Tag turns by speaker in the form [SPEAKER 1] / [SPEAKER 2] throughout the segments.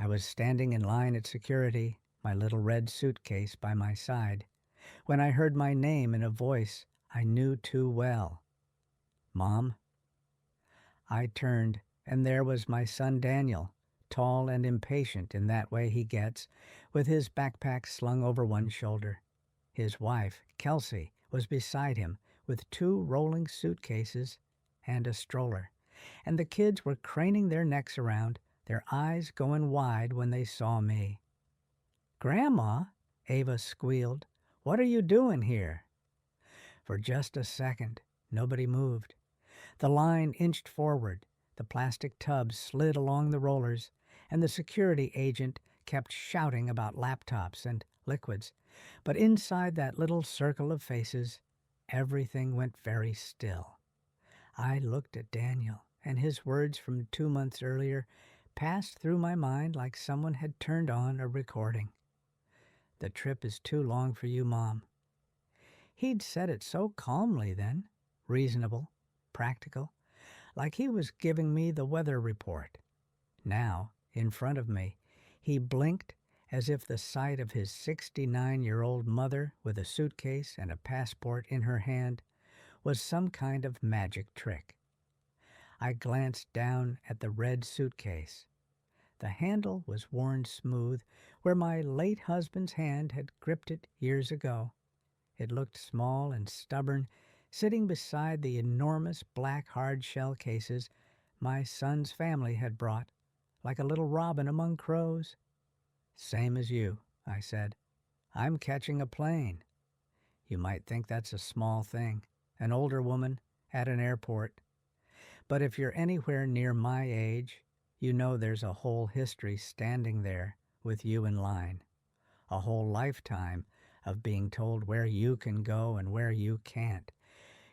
[SPEAKER 1] I was standing in line at security, my little red suitcase by my side, when I heard my name in a voice I knew too well. Mom? I turned, and there was my son Daniel, tall and impatient in that way he gets, with his backpack slung over one shoulder. His wife, Kelsey, was beside him with two rolling suitcases and a stroller, and the kids were craning their necks around, their eyes going wide when they saw me. "Grandma," Ava squealed, "what are you doing here?" For just a second, nobody moved. The line inched forward, the plastic tubs slid along the rollers, and the security agent kept shouting about laptops and liquids. But inside that little circle of faces, everything went very still. I looked at Daniel, and his words from 2 months earlier passed through my mind like someone had turned on a recording. "The trip is too long for you, Mom." He'd said it so calmly then, reasonable, practical, like he was giving me the weather report. Now, in front of me, he blinked as if the sight of his 69-year-old mother with a suitcase and a passport in her hand was some kind of magic trick. I glanced down at the red suitcase. The handle was worn smooth where my late husband's hand had gripped it years ago. It looked small and stubborn, sitting beside the enormous black hard-shell cases my son's family had brought, like a little robin among crows. "Same as you," I said. "I'm catching a plane." You might think that's a small thing, an older woman at an airport. But if you're anywhere near my age, you know there's a whole history standing there with you in line. A whole lifetime of being told where you can go and where you can't,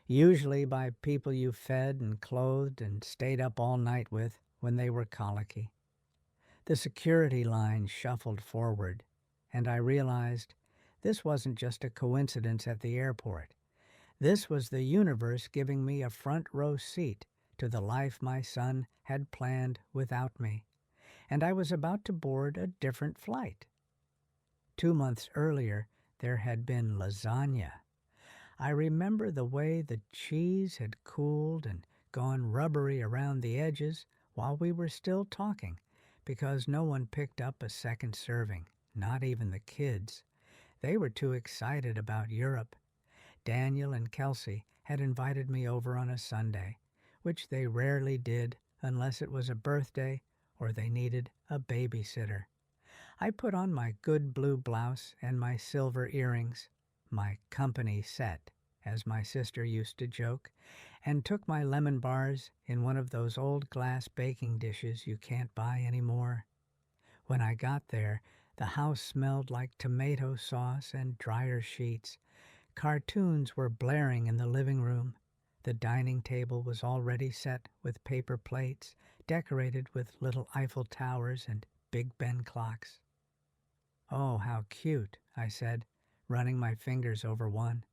[SPEAKER 1] usually by people you fed and clothed and stayed up all night with when they were colicky. The security line shuffled forward, and I realized this wasn't just a coincidence at the airport. This was the universe giving me a front row seat to the life my son had planned without me, and I was about to board a different flight. 2 months earlier, there had been lasagna. I remember the way the cheese had cooled and gone rubbery around the edges while we were still talking, because no one picked up a second serving, not even the kids. They were too excited about Europe. Daniel and Kelsey had invited me over on a Sunday, which they rarely did unless it was a birthday or they needed a babysitter. I put on my good blue blouse and my silver earrings, my company set, as my sister used to joke, and took my lemon bars in one of those old glass baking dishes you can't buy anymore. When I got there, the house smelled like tomato sauce and dryer sheets. Cartoons were blaring in the living room. The dining table was already set with paper plates, decorated with little Eiffel Towers and Big Ben clocks. "Oh, how cute," I said, running my fingers over one.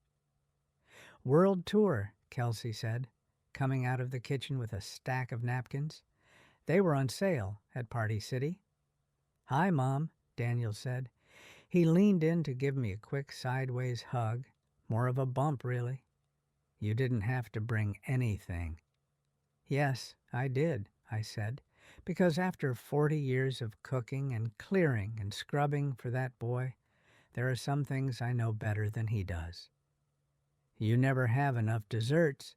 [SPEAKER 1] "World tour," Kelsey said, coming out of the kitchen with a stack of napkins. They were on sale at Party City. "Hi, Mom," Daniel said. He leaned in to give me a quick sideways hug, more of a bump, really. "You didn't have to bring anything." "Yes, I did," I said, because after 40 years of cooking and clearing and scrubbing for that boy, there are some things I know better than he does. "You never have enough desserts."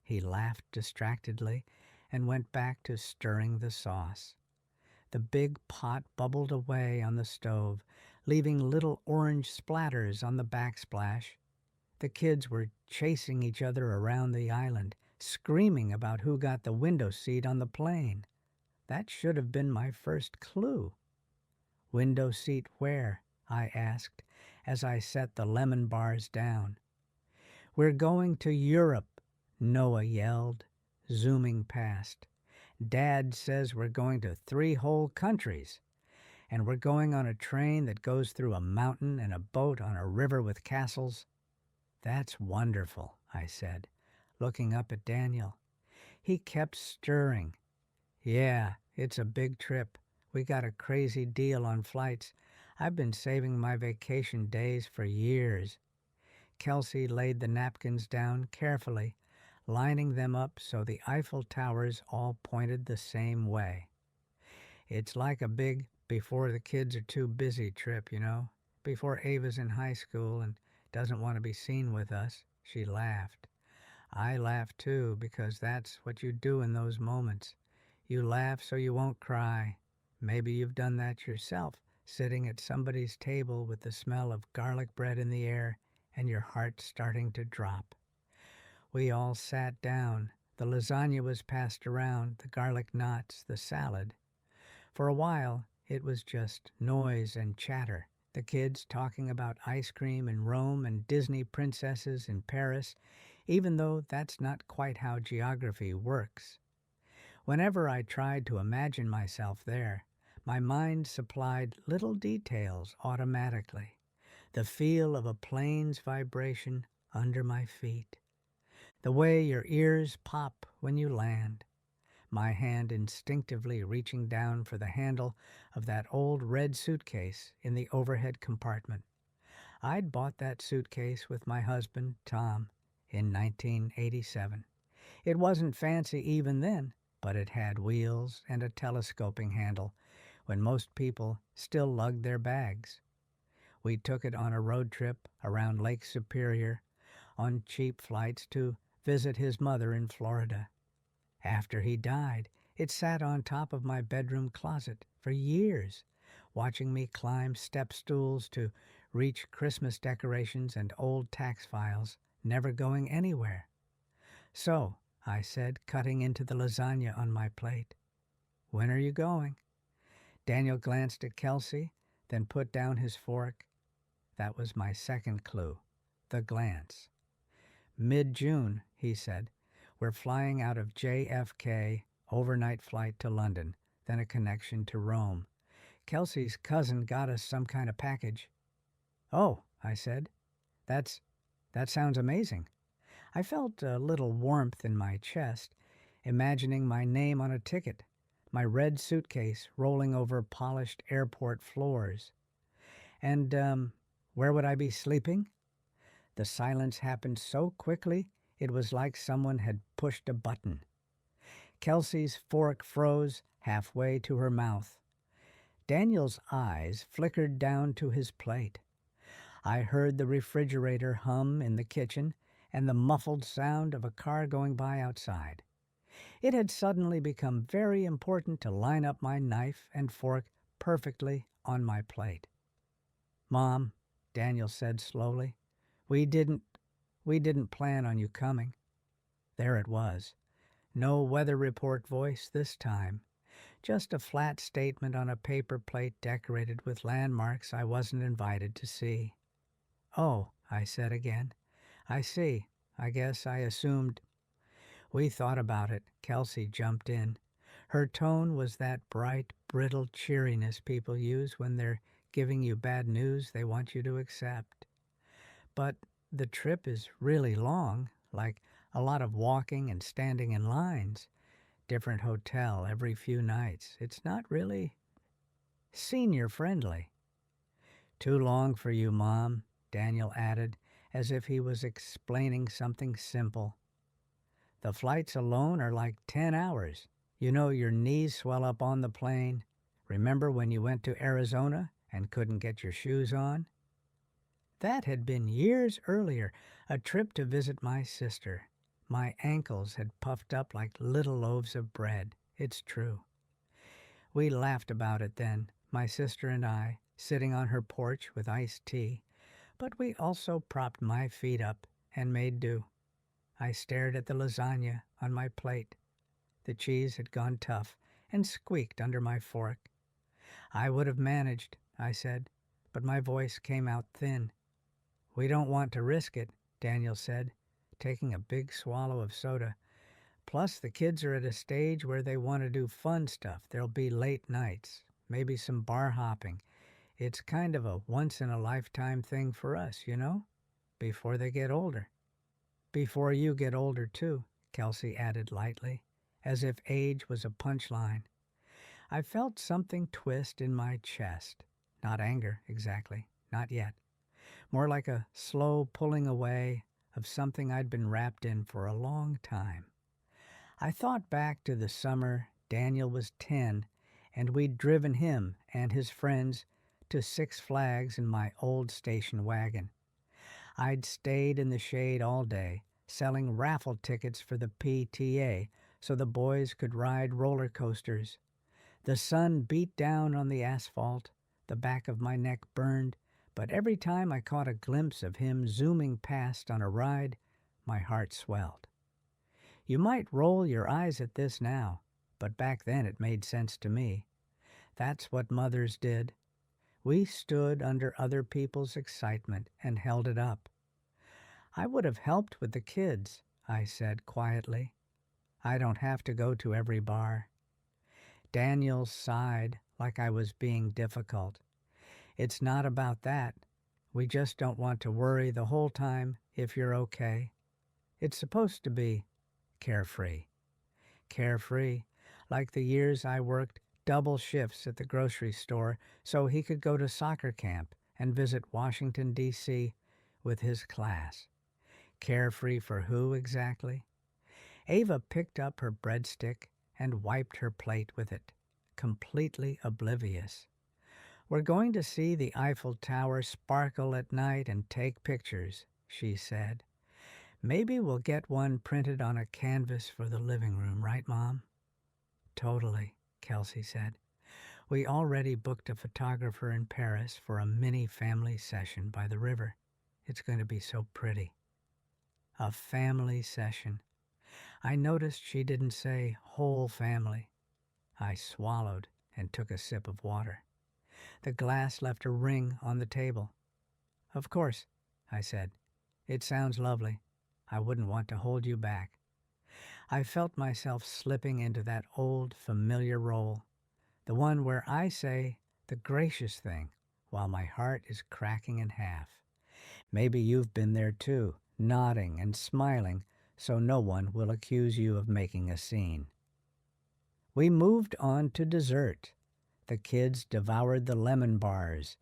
[SPEAKER 1] He laughed distractedly and went back to stirring the sauce. The big pot bubbled away on the stove, leaving little orange splatters on the backsplash. The kids were chasing each other around the island, screaming about who got the window seat on the plane. That should have been my first clue. "Window seat where?" I asked as I set the lemon bars down. "We're going to Europe," Noah yelled, zooming past. "Dad says we're going to 3 whole countries, and we're going on a train that goes through a mountain and a boat on a river with castles." "That's wonderful," I said, looking up at Daniel. He kept stirring. "Yeah, it's a big trip. We got a crazy deal on flights. I've been saving my vacation days for years." Kelsey laid the napkins down carefully, lining them up so the Eiffel Towers all pointed the same way. "It's like a big before the kids are too busy trip, you know? Before Ava's in high school and doesn't want to be seen with us." She laughed. I laughed too, because that's what you do in those moments. You laugh so you won't cry. Maybe you've done that yourself, sitting at somebody's table with the smell of garlic bread in the air and your heart starting to drop. We all sat down. The lasagna was passed around, the garlic knots, the salad. For a while, it was just noise and chatter. The kids talking about ice cream in Rome and Disney princesses in Paris, even though that's not quite how geography works. Whenever I tried to imagine myself there, my mind supplied little details automatically. The feel of a plane's vibration under my feet. The way your ears pop when you land. My hand instinctively reaching down for the handle of that old red suitcase in the overhead compartment. I'd bought that suitcase with my husband, Tom, in 1987. It wasn't fancy even then, but it had wheels and a telescoping handle when most people still lugged their bags. We took it on a road trip around Lake Superior on cheap flights to visit his mother in Florida. After he died, it sat on top of my bedroom closet for years, watching me climb step stools to reach Christmas decorations and old tax files, never going anywhere. "So," I said, cutting into the lasagna on my plate, "when are you going?" Daniel glanced at Kelsey, then put down his fork. That was my second clue, the glance. "Mid-June," he said. "We're flying out of JFK, overnight flight to London, then a connection to Rome. Kelsey's cousin got us some kind of package." "Oh," I said. That sounds amazing." I felt a little warmth in my chest, imagining my name on a ticket, my red suitcase rolling over polished airport floors. "And, where would I be sleeping?" The silence happened so quickly, it was like someone had pushed a button. Kelsey's fork froze halfway to her mouth. Daniel's eyes flickered down to his plate. I heard the refrigerator hum in the kitchen and the muffled sound of a car going by outside. It had suddenly become very important to line up my knife and fork perfectly on my plate. "Mom," Daniel said slowly, we didn't plan on you coming." There it was. No weather report voice this time. Just a flat statement on a paper plate decorated with landmarks I wasn't invited to see. "Oh," I said again. "I see. I guess I assumed." "We thought about it," Kelsey jumped in. Her tone was that bright, brittle cheeriness people use when they're giving you bad news they want you to accept. "But the trip is really long, like a lot of walking and standing in lines. Different hotel every few nights. It's not really senior friendly." "Too long for you, Mom," Daniel added, as if he was explaining something simple. "The flights alone are like 10 hours. You know your knees swell up on the plane. Remember when you went to Arizona and couldn't get your shoes on?" That had been years earlier, a trip to visit my sister. My ankles had puffed up like little loaves of bread, it's true. We laughed about it then, my sister and I, sitting on her porch with iced tea, but we also propped my feet up and made do. I stared at the lasagna on my plate. The cheese had gone tough and squeaked under my fork. "I would have managed," I said, but my voice came out thin. "We don't want to risk it," Daniel said, taking a big swallow of soda. "Plus, the kids are at a stage where they want to do fun stuff. There'll be late nights, maybe some bar hopping. It's kind of a once-in-a-lifetime thing for us, you know, before they get older." "Before you get older, too," Kelsey added lightly, as if age was a punchline. I felt something twist in my chest. Not anger, exactly. Not yet. More like a slow pulling away of something I'd been wrapped in for a long time. I thought back to the summer Daniel was 10 and we'd driven him and his friends to Six Flags in my old station wagon. I'd stayed in the shade all day, selling raffle tickets for the PTA so the boys could ride roller coasters. The sun beat down on the asphalt, the back of my neck burned, but every time I caught a glimpse of him zooming past on a ride, my heart swelled. You might roll your eyes at this now, but back then it made sense to me. That's what mothers did. We stood under other people's excitement and held it up. I would have helped with the kids, I said quietly. I don't have to go to every bar. Daniel sighed like I was being difficult. It's not about that. We just don't want to worry the whole time if you're okay. It's supposed to be carefree. Carefree, like the years I worked double shifts at the grocery store so he could go to soccer camp and visit Washington, D.C. with his class. Carefree for who exactly? Ava picked up her breadstick and wiped her plate with it, completely oblivious. We're going to see the Eiffel Tower sparkle at night and take pictures, she said. Maybe we'll get one printed on a canvas for the living room, right, Mom? Totally, Kelsey said. We already booked a photographer in Paris for a mini family session by the river. It's going to be so pretty. A family session. I noticed she didn't say whole family. I swallowed and took a sip of water. The glass left a ring on the table. Of course, I said. It sounds lovely. I wouldn't want to hold you back. I felt myself slipping into that old familiar role, the one where I say the gracious thing while my heart is cracking in half. Maybe you've been there too, nodding and smiling so no one will accuse you of making a scene. We moved on to dessert. The kids devoured the lemon bars.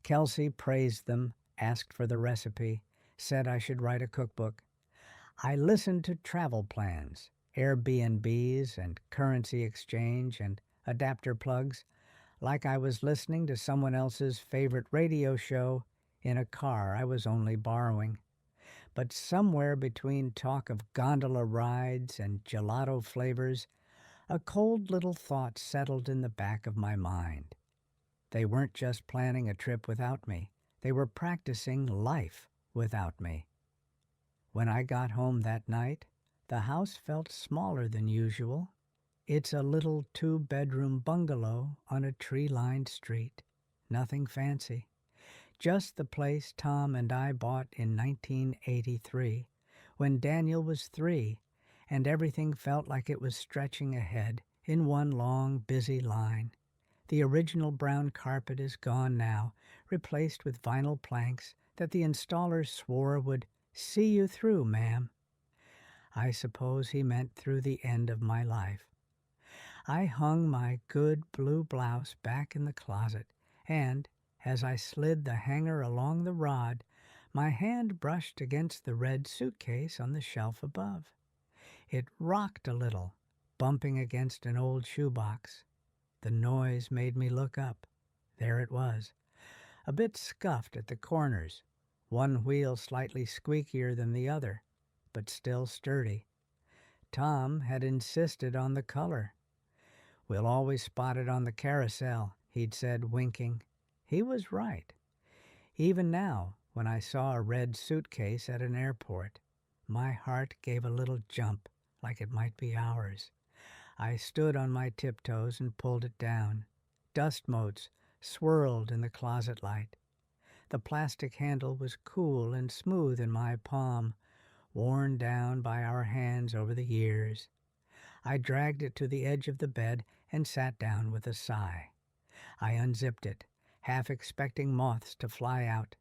[SPEAKER 1] Kelsey praised them, asked for the recipe, said I should write a cookbook. I listened to travel plans, Airbnbs and currency exchange and adapter plugs, like I was listening to someone else's favorite radio show in a car I was only borrowing. But somewhere between talk of gondola rides and gelato flavors, a cold little thought settled in the back of my mind. They weren't just planning a trip without me. They were practicing life without me. When I got home that night, the house felt smaller than usual. It's a little 2-bedroom bungalow on a tree-lined street. Nothing fancy. Just the place Tom and I bought in 1983, when Daniel was 3, and everything felt like it was stretching ahead in one long, busy line. The original brown carpet is gone now, replaced with vinyl planks that the installers swore would see you through, ma'am. I suppose he meant through the end of my life. I hung my good blue blouse back in the closet, and, as I slid the hanger along the rod, my hand brushed against the red suitcase on the shelf above. It rocked a little, bumping against an old shoebox. The noise made me look up. There it was, a bit scuffed at the corners, one wheel slightly squeakier than the other, but still sturdy. Tom had insisted on the color. We'll always spot it on the carousel, he'd said, winking. He was right. Even now, when I saw a red suitcase at an airport, my heart gave a little jump, like it might be ours. I stood on my tiptoes and pulled it down. Dust motes swirled in the closet light. The plastic handle was cool and smooth in my palm, worn down by our hands over the years. I dragged it to the edge of the bed and sat down with a sigh. I unzipped it, half expecting moths to fly out.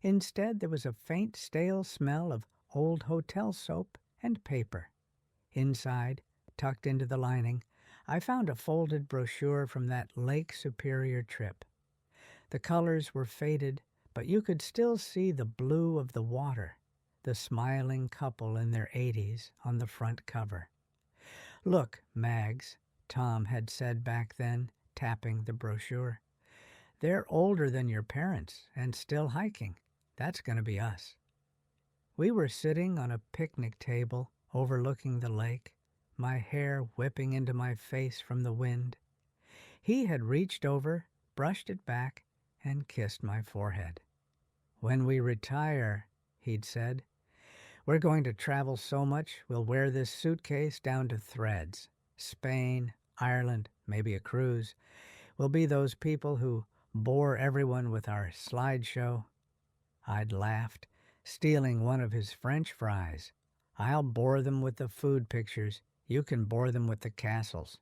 [SPEAKER 1] Instead, there was a faint, stale smell of old hotel soap and paper. Inside, tucked into the lining, I found a folded brochure from that Lake Superior trip. The colors were faded, but you could still see the blue of the water, the smiling couple in their 80s on the front cover. "Look, Mags," Tom had said back then, tapping the brochure. "They're older than your parents and still hiking. That's going to be us." We were sitting on a picnic table overlooking the lake, my hair whipping into my face from the wind. He had reached over, brushed it back, and kissed my forehead. "When we retire," he'd said, "we're going to travel so much we'll wear this suitcase down to threads. Spain, Ireland, maybe a cruise. We'll be those people who bore everyone with our slideshow." I'd laughed, stealing one of his French fries. "I'll bore them with the food pictures. You can bore them with the castles."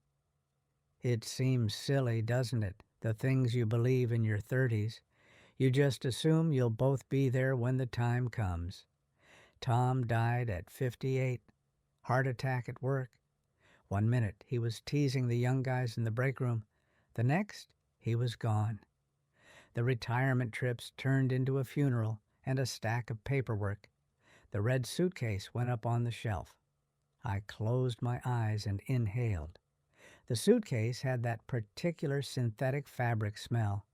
[SPEAKER 1] It seems silly, doesn't it, the things you believe in your 30s. You just assume you'll both be there when the time comes. Tom died at 58. Heart attack at work. One minute he was teasing the young guys in the break room. The next, he was gone. The retirement trips turned into a funeral and a stack of paperwork. The red suitcase went up on the shelf. I closed my eyes and inhaled. The suitcase had that particular synthetic fabric smell,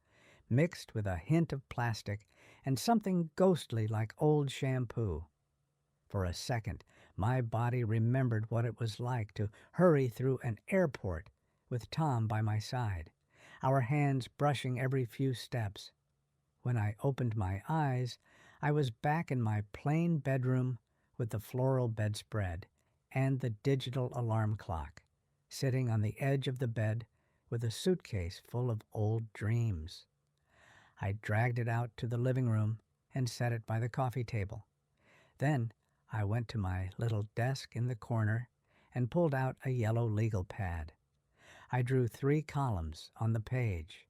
[SPEAKER 1] mixed with a hint of plastic and something ghostly like old shampoo. For a second, my body remembered what it was like to hurry through an airport with Tom by my side, our hands brushing every few steps. When I opened my eyes, I was back in my plain bedroom with the floral bedspread and the digital alarm clock, sitting on the edge of the bed with a suitcase full of old dreams. I dragged it out to the living room and set it by the coffee table. Then I went to my little desk in the corner and pulled out a yellow legal pad. I drew 3 columns on the page.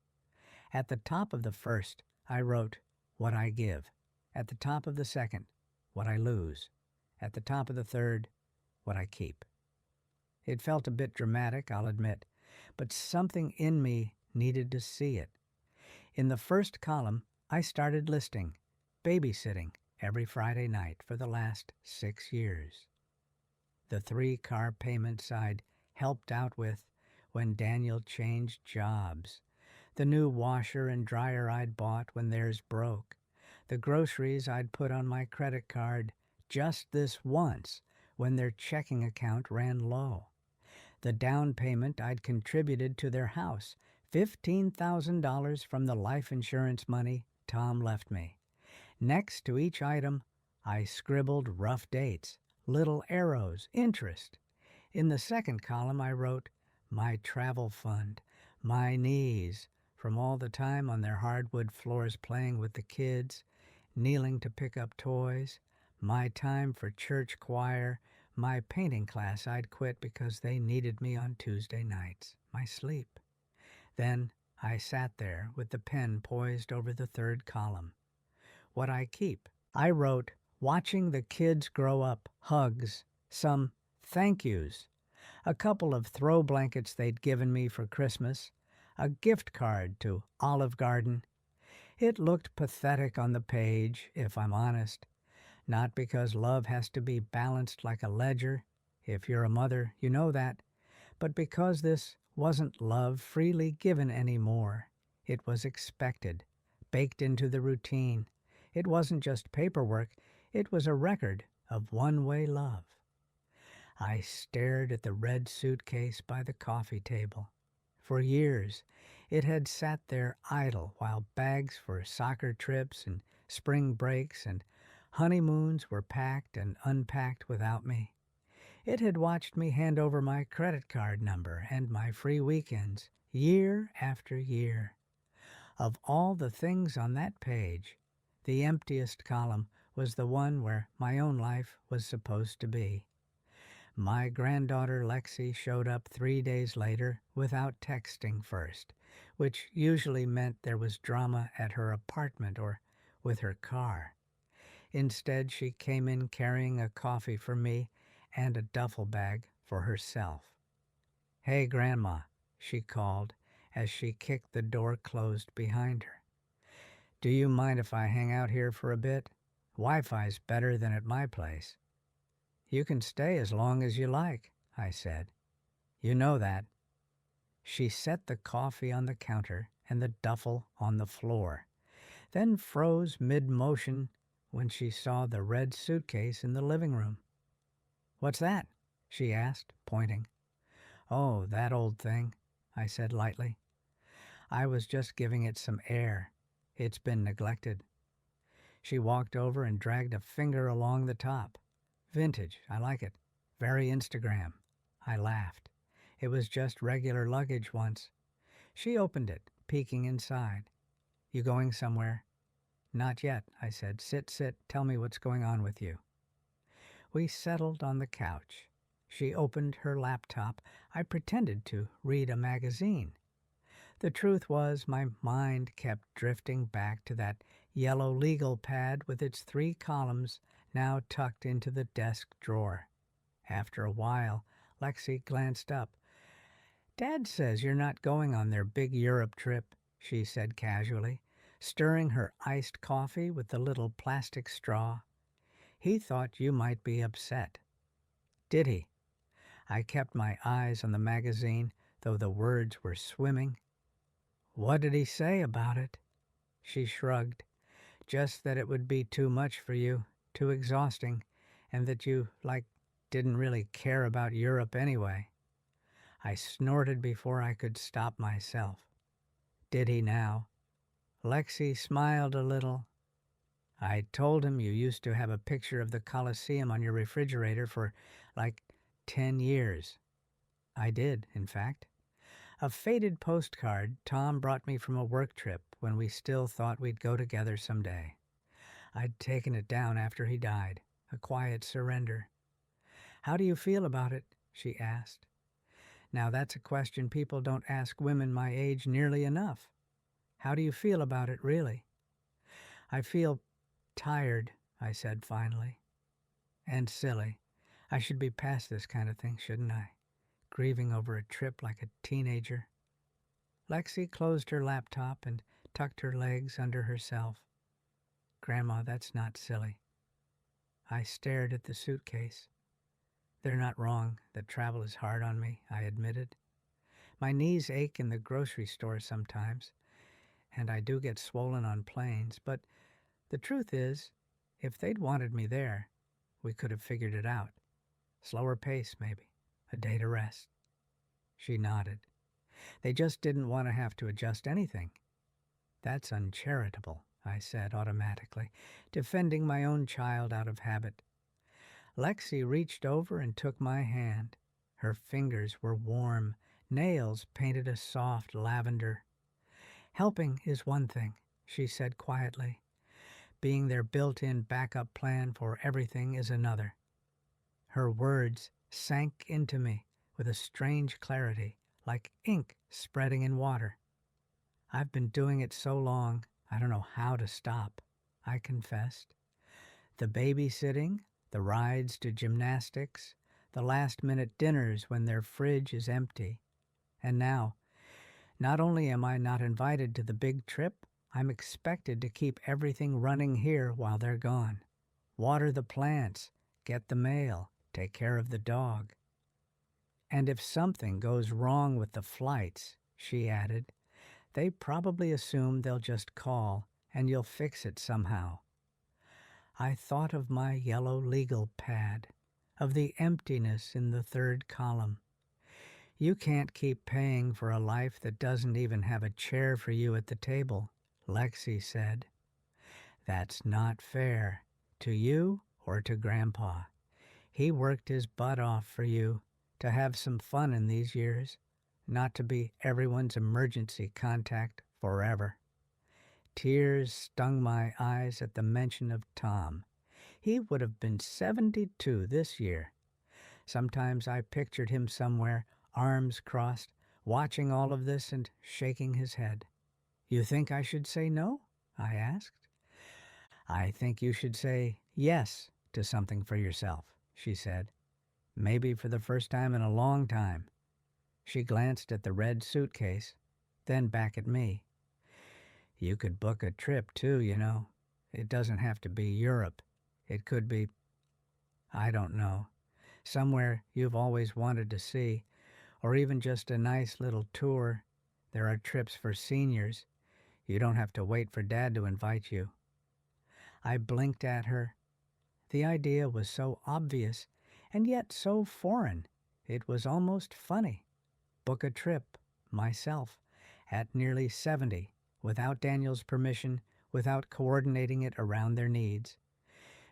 [SPEAKER 1] At the top of the first, I wrote what I give. At the top of the second, what I lose. At the top of the third, what I keep. It felt a bit dramatic, I'll admit, but something in me needed to see it. In the first column, I started listing babysitting every Friday night for the last 6 years. The 3 car payments I'd helped out with when Daniel changed jobs. The new washer and dryer I'd bought when theirs broke. The groceries I'd put on my credit card just this once when their checking account ran low. The down payment I'd contributed to their house, $15,000 from the life insurance money Tom left me. Next to each item, I scribbled rough dates, little arrows, interest. In the second column, I wrote, my travel fund, my knees, from all the time on their hardwood floors playing with the kids, kneeling to pick up toys, my time for church choir, my painting class I'd quit because they needed me on Tuesday nights, my sleep. Then I sat there with the pen poised over the third column. What I keep. I wrote, watching the kids grow up, hugs, some thank yous, a couple of throw blankets they'd given me for Christmas, a gift card to Olive Garden. It looked pathetic on the page, if I'm honest. Not because love has to be balanced like a ledger. If you're a mother, you know that. But because this wasn't love freely given anymore. It was expected, baked into the routine. It wasn't just paperwork. It was a record of one-way love. I stared at the red suitcase by the coffee table. For years, it had sat there idle while bags for soccer trips and spring breaks and honeymoons were packed and unpacked without me. It had watched me hand over my credit card number and my free weekends, year after year. Of all the things on that page, the emptiest column was the one where my own life was supposed to be. My granddaughter Lexi showed up 3 days later without texting first, which usually meant there was drama at her apartment or with her car. Instead, she came in carrying a coffee for me and a duffel bag for herself. "Hey, Grandma," she called as she kicked the door closed behind her. "Do you mind if I hang out here for a bit? Wi-Fi's better than at my place." "You can stay as long as you like," I said. "You know that." She set the coffee on the counter and the duffel on the floor, then froze mid-motion when she saw the red suitcase in the living room. "What's that?" she asked, pointing. "Oh, that old thing," I said lightly. "I was just giving it some air. It's been neglected." She walked over and dragged a finger along the top. "Vintage, I like it. Very Instagram." I laughed. It was just regular luggage once. She opened it, peeking inside. "You going somewhere?" "Not yet," I said. Sit. Tell me what's going on with you." We settled on the couch. She opened her laptop. I pretended to read a magazine. The truth was my mind kept drifting back to that yellow legal pad with its 3 columns now tucked into the desk drawer. After a while, Lexi glanced up. "Dad says you're not going on their big Europe trip," she said casually, stirring her iced coffee with the little plastic straw. "He thought you might be upset." "Did he?" I kept my eyes on the magazine, though the words were swimming. "What did he say about it?" She shrugged. "Just that it would be too much for you, too exhausting, and that you, didn't really care about Europe anyway." I snorted before I could stop myself. Did he now? Lexi smiled a little. "I told him you used to have a picture of the Colosseum on your refrigerator for, 10 years. I did, in fact. A faded postcard Tom brought me from a work trip when we still thought we'd go together someday. I'd taken it down after he died, a quiet surrender." "How do you feel about it?" she asked. Now that's a question people don't ask women my age nearly enough. How do you feel about it, really? "I feel tired," I said finally. "And silly. I should be past this kind of thing, shouldn't I? Grieving over a trip like a teenager." Lexi closed her laptop and tucked her legs under herself. "Grandma, that's not silly." I stared at the suitcase. "They're not wrong that travel is hard on me," I admitted. "My knees ache in the grocery store sometimes, and I do get swollen on planes, but the truth is, if they'd wanted me there, we could have figured it out. Slower pace, maybe. A day to rest." She nodded. "They just didn't want to have to adjust anything." "That's uncharitable," I said automatically, defending my own child out of habit. Lexi reached over and took my hand. Her fingers were warm, nails painted a soft lavender. "Helping is one thing," she said quietly. "Being their built-in backup plan for everything is another." Her words sank into me with a strange clarity, like ink spreading in water. "I've been doing it so long, I don't know how to stop," I confessed. "The babysitting, the rides to gymnastics, the last-minute dinners when their fridge is empty. And now, not only am I not invited to the big trip, I'm expected to keep everything running here while they're gone. Water the plants, get the mail, take care of the dog." "And if something goes wrong with the flights," she added, "they probably assume they'll just call and you'll fix it somehow." I thought of my yellow legal pad, of the emptiness in the 3rd column. "You can't keep paying for a life that doesn't even have a chair for you at the table," Lexi said. "That's not fair, to you or to Grandpa. He worked his butt off for you, to have some fun in these years, not to be everyone's emergency contact forever." Tears stung my eyes at the mention of Tom. He would have been 72 this year. Sometimes I pictured him somewhere, arms crossed, watching all of this and shaking his head. "You think I should say no?" I asked. "I think you should say yes to something for yourself," she said. "Maybe for the first time in a long time." She glanced at the red suitcase, then back at me. You could book a trip too, you know. It doesn't have to be Europe. It could be, I don't know, somewhere you've always wanted to see, or even just a nice little tour. There are trips for seniors. You don't have to wait for Dad to invite you. I blinked at her. The idea was so obvious, and yet so foreign. It was almost funny. Book a trip, myself, at nearly 70, without Daniel's permission, without coordinating it around their needs.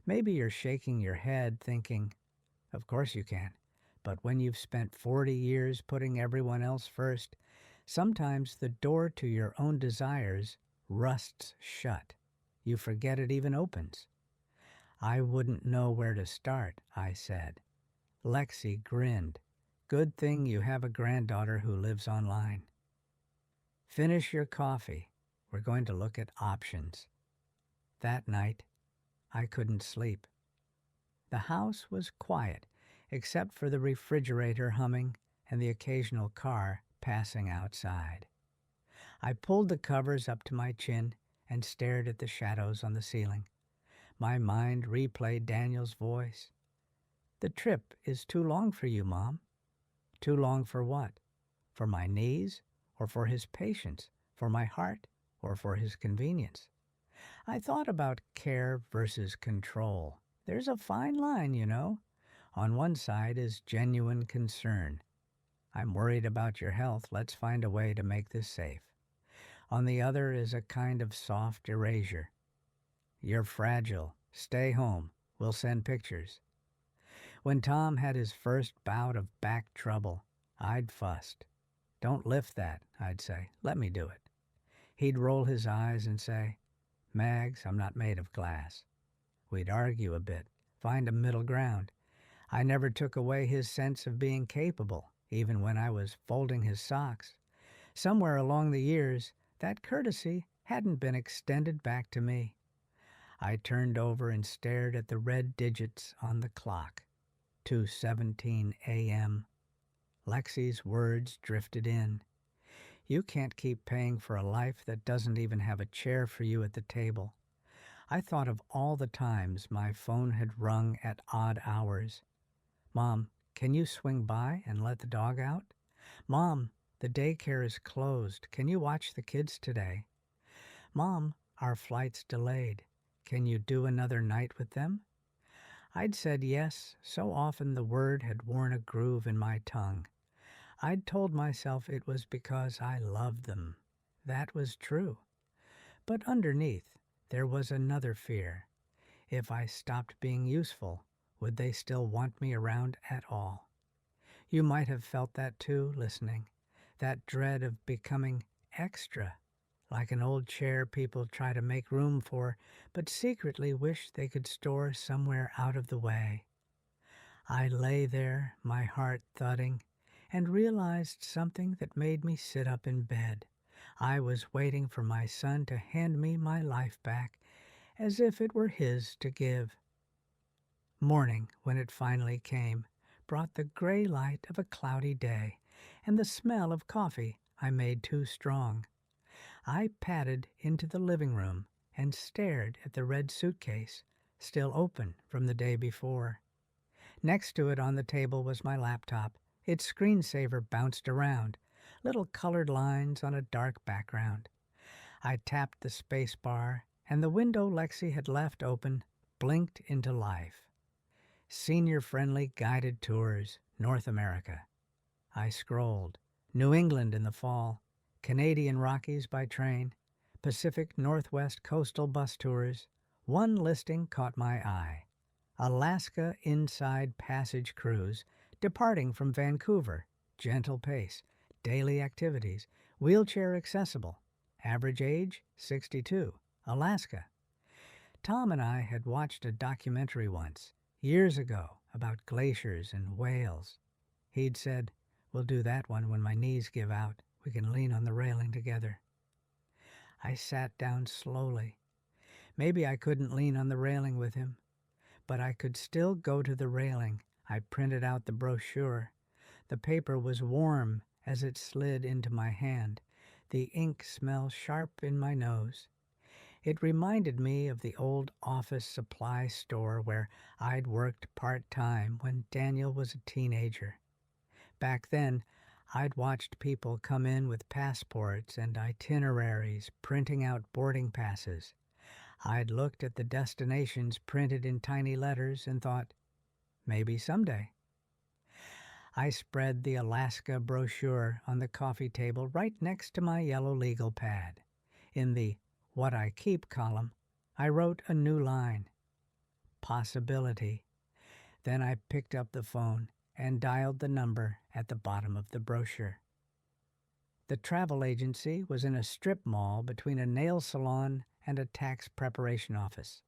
[SPEAKER 1] Maybe you're shaking your head thinking, of course you can, but when you've spent 40 years putting everyone else first, sometimes the door to your own desires rusts shut. You forget it even opens. I wouldn't know where to start, I said. Lexi grinned. Good thing you have a granddaughter who lives online. Finish your coffee. We're going to look at options. That night, I couldn't sleep. The house was quiet, except for the refrigerator humming and the occasional car passing outside. I pulled the covers up to my chin and stared at the shadows on the ceiling. My mind replayed Daniel's voice. The trip is too long for you, Mom. Too long for what? For my knees, or for his patience, for my heart, or for his convenience? I thought about care versus control. There's a fine line, you know. On one side is genuine concern. I'm worried about your health. Let's find a way to make this safe. On the other is a kind of soft erasure. You're fragile. Stay home. We'll send pictures. When Tom had his first bout of back trouble, I'd fussed. Don't lift that, I'd say. Let me do it. He'd roll his eyes and say, Mags, I'm not made of glass. We'd argue a bit, find a middle ground. I never took away his sense of being capable, even when I was folding his socks. Somewhere along the years, that courtesy hadn't been extended back to me. I turned over and stared at the red digits on the clock. 2:17 a.m. Lexi's words drifted in. You can't keep paying for a life that doesn't even have a chair for you at the table. I thought of all the times my phone had rung at odd hours. Mom, can you swing by and let the dog out? Mom, the daycare is closed. Can you watch the kids today? Mom, our flight's delayed. Can you do another night with them? I'd said yes, so often the word had worn a groove in my tongue. I'd told myself it was because I loved them. That was true. But underneath, there was another fear. If I stopped being useful, would they still want me around at all? You might have felt that too, listening. That dread of becoming extra, like an old chair people try to make room for, but secretly wish they could store somewhere out of the way. I lay there, my heart thudding, and realized something that made me sit up in bed. I was waiting for my son to hand me my life back, as if it were his to give. Morning, when it finally came, brought the gray light of a cloudy day, and the smell of coffee I made too strong. I padded into the living room and stared at the red suitcase, still open from the day before. Next to it on the table was my laptop. Its screensaver bounced around, little colored lines on a dark background. I tapped the space bar, and the window Lexi had left open blinked into life. Senior-friendly guided tours, North America. I scrolled. New England in the fall, Canadian Rockies by train, Pacific Northwest coastal bus tours. One listing caught my eye. Alaska Inside Passage Cruise, departing from Vancouver, gentle pace, daily activities, wheelchair accessible, average age 62, Alaska. Tom and I had watched a documentary once, years ago, about glaciers and whales. He'd said, we'll do that one when my knees give out. We can lean on the railing together. I sat down slowly. Maybe I couldn't lean on the railing with him, but I could still go to the railing. I printed out the brochure. The paper was warm as it slid into my hand, the ink smell sharp in my nose. It reminded me of the old office supply store where I'd worked part-time when Daniel was a teenager. Back then, I'd watched people come in with passports and itineraries, printing out boarding passes. I'd looked at the destinations printed in tiny letters and thought, maybe someday. I spread the Alaska brochure on the coffee table right next to my yellow legal pad. In the What I Keep column, I wrote a new line, possibility. Then I picked up the phone and dialed the number at the bottom of the brochure. The travel agency was in a strip mall between a nail salon and a tax preparation office.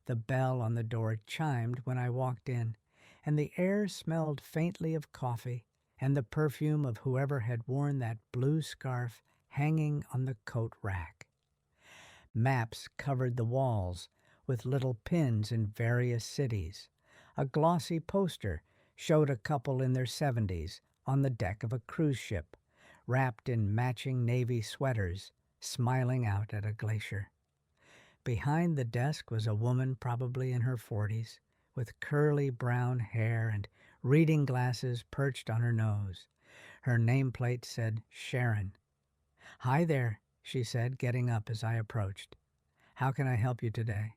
[SPEAKER 1] The bell on the door chimed when I walked in, and the air smelled faintly of coffee and the perfume of whoever had worn that blue scarf hanging on the coat rack. Maps covered the walls with little pins in various cities. A glossy poster showed a couple in their 70s on the deck of a cruise ship, wrapped in matching navy sweaters, smiling out at a glacier. Behind the desk was a woman probably in her 40s, with curly brown hair and reading glasses perched on her nose. Her nameplate said Sharon. "Hi there," she said, getting up as I approached. "How can I help you today?"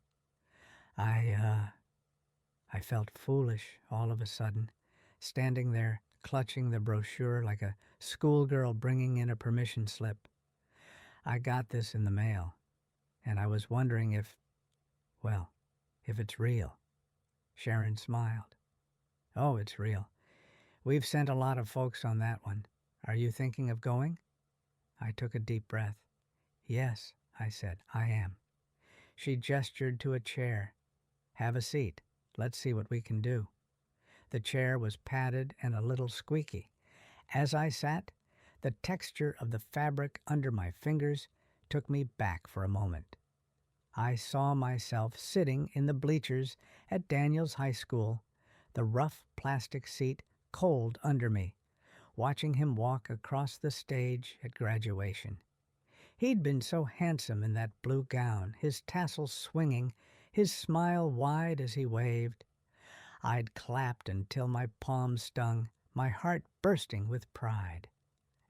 [SPEAKER 1] I felt foolish all of a sudden, standing there clutching the brochure like a schoolgirl bringing in a permission slip. "I got this in the mail, and I was wondering if it's real." Sharon smiled. "Oh, it's real. We've sent a lot of folks on that one. Are you thinking of going?" I took a deep breath. "Yes," I said, "I am." She gestured to a chair. "Have a seat. Let's see what we can do." The chair was padded and a little squeaky. As I sat, the texture of the fabric under my fingers took me back for a moment. I saw myself sitting in the bleachers at Daniel's high school, the rough plastic seat cold under me, watching him walk across the stage at graduation. He'd been so handsome in that blue gown, his tassels swinging, his smile wide as he waved. I'd clapped until my palms stung, my heart bursting with pride.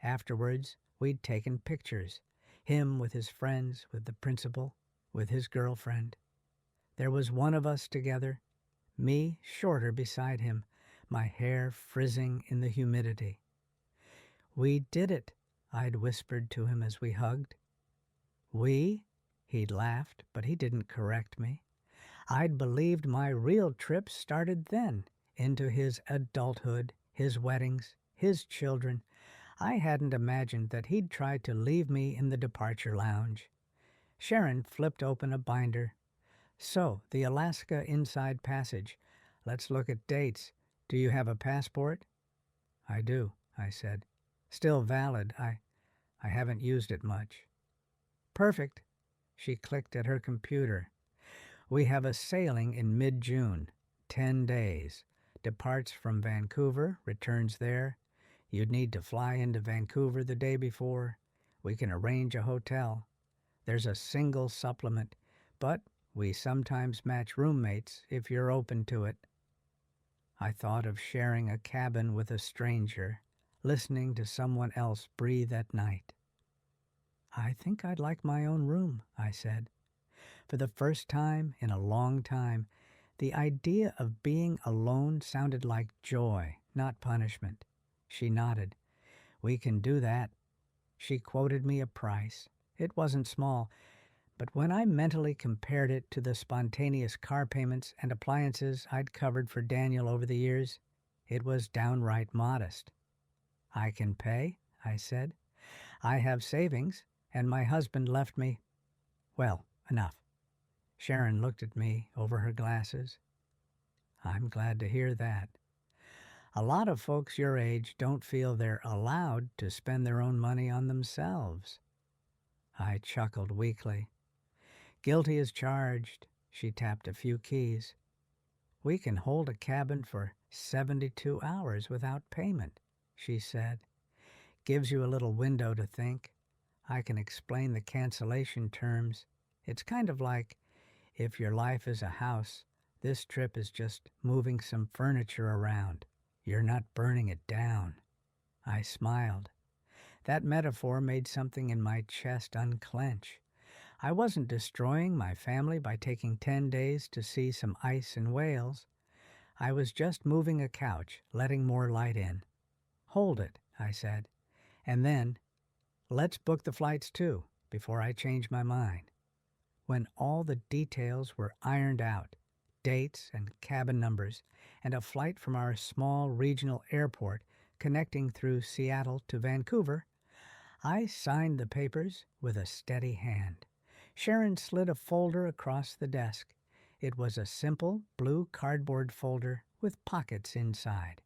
[SPEAKER 1] Afterwards, we'd taken pictures, him with his friends, with the principal, with his girlfriend. There was one of us together, me shorter beside him, my hair frizzing in the humidity. "We did it," I'd whispered to him as we hugged. "We?" He'd laughed, but he didn't correct me. I'd believed my real trip started then, into his adulthood, his weddings, his children. I hadn't imagined that he'd try to leave me in the departure lounge. Sharon flipped open a binder. "So, the Alaska Inside Passage. Let's look at dates. Do you have a passport?" "I do," I said. "Still valid. I haven't used it much." "Perfect." She clicked at her computer. "We have a sailing in mid-June, 10 days. Departs from Vancouver, returns there. You'd need to fly into Vancouver the day before. We can arrange a hotel. There's a single supplement, but we sometimes match roommates if you're open to it." I thought of sharing a cabin with a stranger, listening to someone else breathe at night. "I think I'd like my own room," I said. For the first time in a long time, the idea of being alone sounded like joy, not punishment. She nodded. "We can do that." She quoted me a price. It wasn't small, but when I mentally compared it to the spontaneous car payments and appliances I'd covered for Daniel over the years, it was downright modest. "I can pay," I said. "I have savings, and my husband left me, well, enough." Sharon looked at me over her glasses. "I'm glad to hear that. A lot of folks your age don't feel they're allowed to spend their own money on themselves." I chuckled weakly. "Guilty as charged." She tapped a few keys. "We can hold a cabin for 72 hours without payment," she said. Gives you a little window to think. I can explain the cancellation terms. It's kind of like, if your life is a house, this trip is just moving some furniture around. You're not burning it down. I smiled. That metaphor made something in my chest unclench. I wasn't destroying my family by taking 10 days to see some ice in Wales. I was just moving a couch, letting more light in. Hold it, I said. And then, let's book the flights too, before I change my mind. When all the details were ironed out, dates and cabin numbers, and a flight from our small regional airport connecting through Seattle to Vancouver, I signed the papers with a steady hand. Sharon slid a folder across the desk. It was a simple blue cardboard folder with pockets inside,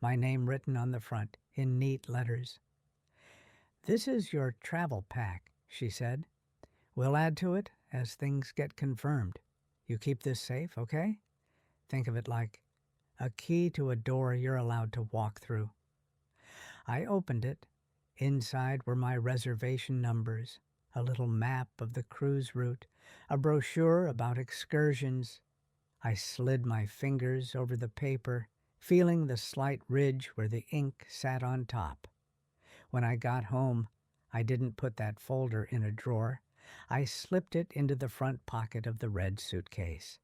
[SPEAKER 1] my name written on the front in neat letters. "This is your travel pack," she said. "We'll add to it as things get confirmed. You keep this safe, okay? Think of it like a key to a door you're allowed to walk through." I opened it. Inside were my reservation numbers, a little map of the cruise route, a brochure about excursions. I slid my fingers over the paper, feeling the slight ridge where the ink sat on top. When I got home, I didn't put that folder in a drawer. I slipped it into the front pocket of the red suitcase.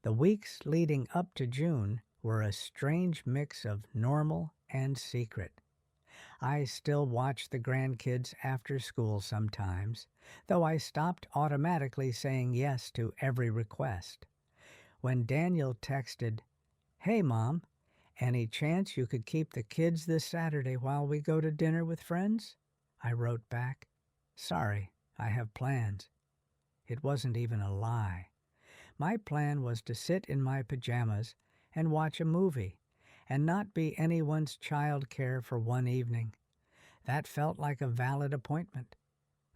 [SPEAKER 1] The weeks leading up to June were a strange mix of normal and secret. I still watched the grandkids after school sometimes, though I stopped automatically saying yes to every request. When Daniel texted, "Hey, Mom, any chance you could keep the kids this Saturday while we go to dinner with friends?" I wrote back, "Sorry, I have plans." It wasn't even a lie. My plan was to sit in my pajamas and watch a movie and not be anyone's child care for one evening. That felt like a valid appointment.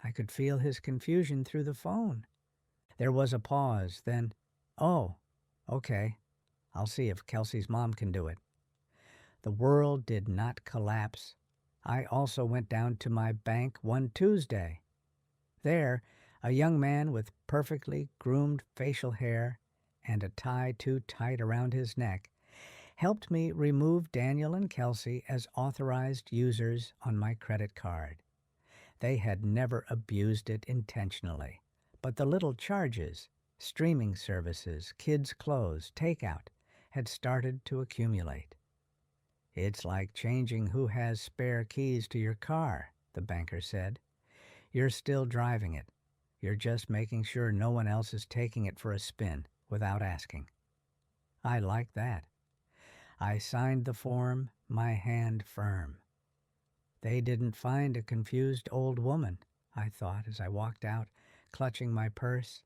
[SPEAKER 1] I could feel his confusion through the phone. There was a pause, then, "Oh, okay. I'll see if Kelsey's mom can do it." The world did not collapse. I also went down to my bank one Tuesday. There, a young man with perfectly groomed facial hair and a tie too tight around his neck helped me remove Daniel and Kelsey as authorized users on my credit card. They had never abused it intentionally, but the little charges, streaming services, kids' clothes, takeout, had started to accumulate. "It's like changing who has spare keys to your car," the banker said. "You're still driving it. You're just making sure no one else is taking it for a spin without asking." I liked that. I signed the form, my hand firm. They didn't find a confused old woman, I thought as I walked out, clutching my purse.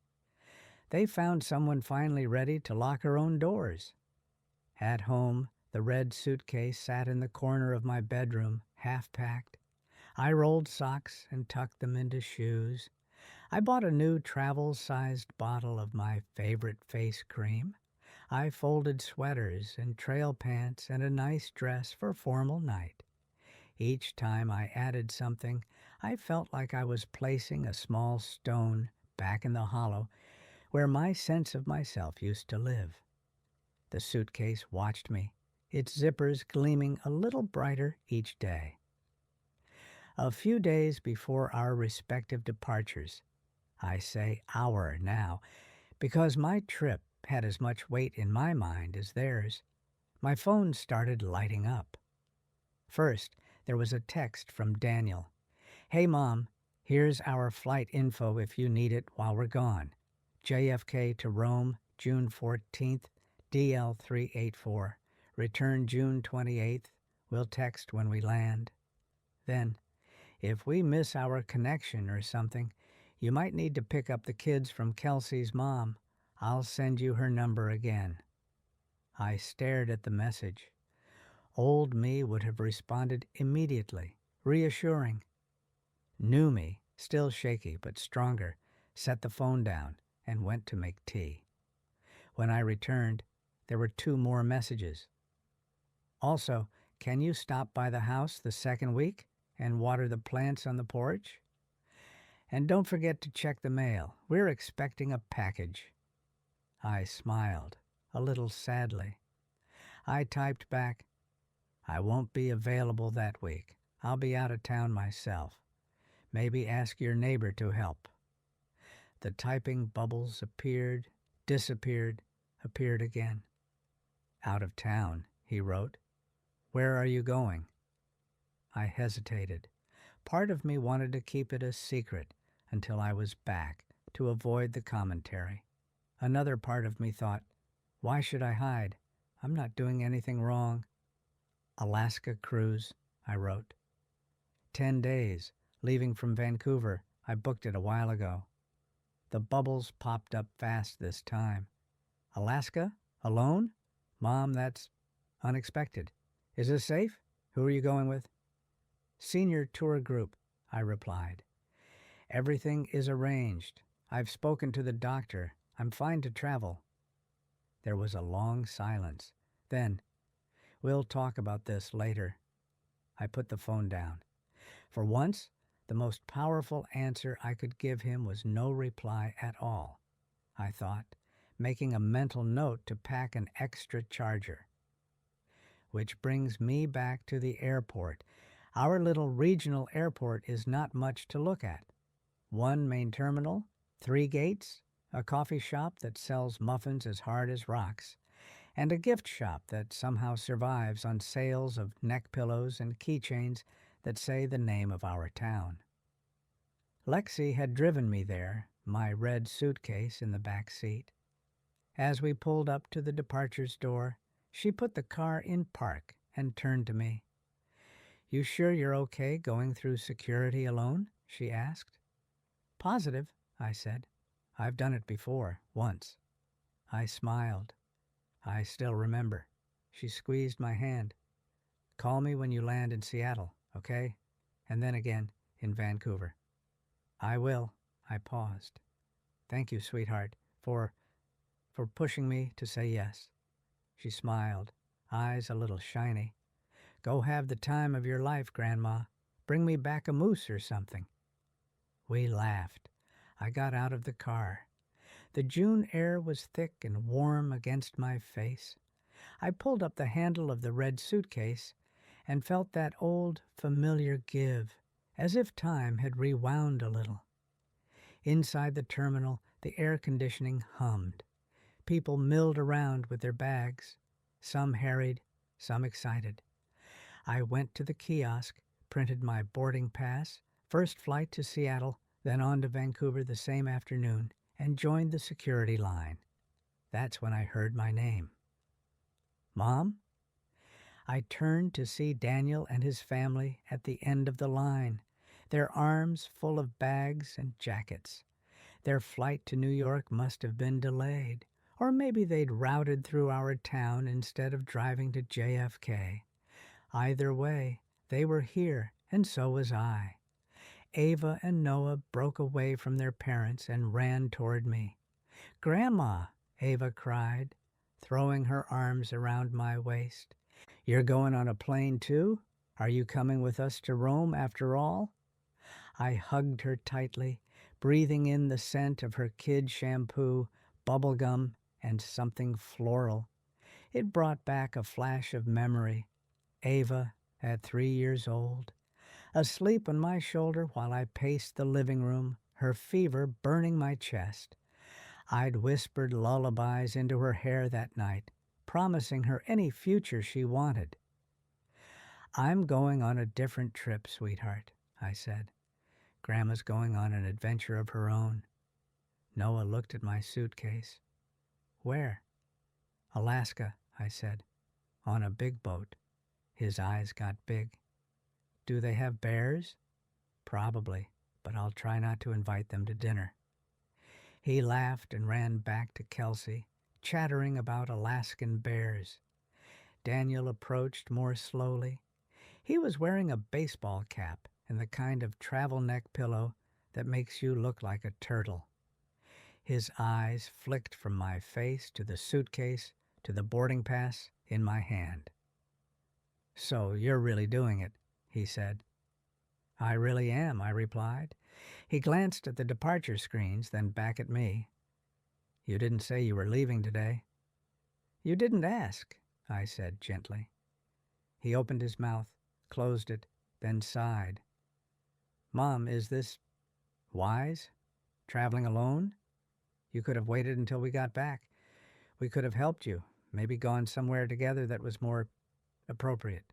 [SPEAKER 1] They found someone finally ready to lock her own doors. At home, the red suitcase sat in the corner of my bedroom, half-packed. I rolled socks and tucked them into shoes. I bought a new travel-sized bottle of my favorite face cream. I folded sweaters and trail pants and a nice dress for formal night. Each time I added something, I felt like I was placing a small stone back in the hollow where my sense of myself used to live. The suitcase watched me, its zippers gleaming a little brighter each day. A few days before our respective departures, I say our now, because my trip had as much weight in my mind as theirs, my phone started lighting up. First, there was a text from Daniel. "Hey, Mom, here's our flight info if you need it while we're gone. JFK to Rome, June 14th, DL 384. Return June 28th. We'll text when we land." Then, "If we miss our connection or something, you might need to pick up the kids from Kelsey's mom. I'll send you her number again." I stared at the message. Old me would have responded immediately, reassuring. New me, still shaky but stronger, set the phone down and went to make tea. When I returned, there were 2 more messages. "Also, can you stop by the house the second week And water the plants on the porch? And don't forget to check the mail. We're expecting a package." I smiled, a little sadly. I typed back, "I won't be available that week. I'll be out of town myself. Maybe ask your neighbor to help." The typing bubbles appeared, disappeared, appeared again. "Out of town," he wrote. "Where are you going?" I hesitated. Part of me wanted to keep it a secret until I was back, to avoid the commentary. Another part of me thought, why should I hide? I'm not doing anything wrong. "Alaska cruise," I wrote. 10 days, leaving from Vancouver. I booked it a while ago. The bubbles popped up fast this time. "Alaska? Alone? Mom, that's unexpected. Is this safe? Who are you going with?" "Senior tour group," I replied. "Everything is arranged. I've spoken to the doctor. I'm fine to travel." There was a long silence. Then, "We'll talk about this later." I put the phone down. For once, the most powerful answer I could give him was no reply at all, I thought, making a mental note to pack an extra charger. Which brings me back to the airport. Our little regional airport is not much to look at. One main terminal, 3 gates, a coffee shop that sells muffins as hard as rocks, and a gift shop that somehow survives on sales of neck pillows and keychains that say the name of our town. Lexi had driven me there, my red suitcase in the back seat. As we pulled up to the departures door, she put the car in park and turned to me. "You sure you're okay going through security alone?" she asked. "Positive," I said. "I've done it before, once." I smiled. "I still remember." She squeezed my hand. "Call me when you land in Seattle, okay? And then again in Vancouver." "I will." I paused. "Thank you, sweetheart, for pushing me to say yes." She smiled, eyes a little shiny. "Go have the time of your life, Grandma. Bring me back a moose or something." We laughed. I got out of the car. The June air was thick and warm against my face. I pulled up the handle of the red suitcase and felt that old, familiar give, as if time had rewound a little. Inside the terminal, the air conditioning hummed. People milled around with their bags, some harried, some excited. I went to the kiosk, printed my boarding pass, first flight to Seattle, then on to Vancouver the same afternoon, and joined the security line. That's when I heard my name. "Mom?" I turned to see Daniel and his family at the end of the line, their arms full of bags and jackets. Their flight to New York must have been delayed, or maybe they'd routed through our town instead of driving to JFK. Either way, they were here, and so was I. Ava and Noah broke away from their parents and ran toward me. "Grandma," Ava cried, throwing her arms around my waist. "You're going on a plane too? Are you coming with us to Rome after all?" I hugged her tightly, breathing in the scent of her kid shampoo, bubble gum, and something floral. It brought back a flash of memory. Ava, at 3 years old, asleep on my shoulder while I paced the living room, her fever burning my chest. I'd whispered lullabies into her hair that night, promising her any future she wanted. "I'm going on a different trip, sweetheart," I said. "Grandma's going on an adventure of her own." Noah looked at my suitcase. "Where?" "Alaska," I said. "On a big boat." His eyes got big. "Do they have bears?" "Probably, but I'll try not to invite them to dinner." He laughed and ran back to Kelsey, chattering about Alaskan bears. Daniel approached more slowly. He was wearing a baseball cap and the kind of travel neck pillow that makes you look like a turtle. His eyes flicked from my face to the suitcase to the boarding pass in my hand. "So you're really doing it," he said. I really am, I replied. He glanced at the departure screens, then back at me. You didn't say you were leaving today. You didn't ask, I said gently. He opened his mouth, closed it, then sighed. Mom, is this wise? Traveling alone? You could have waited until we got back. We could have helped you, maybe gone somewhere together that was more appropriate.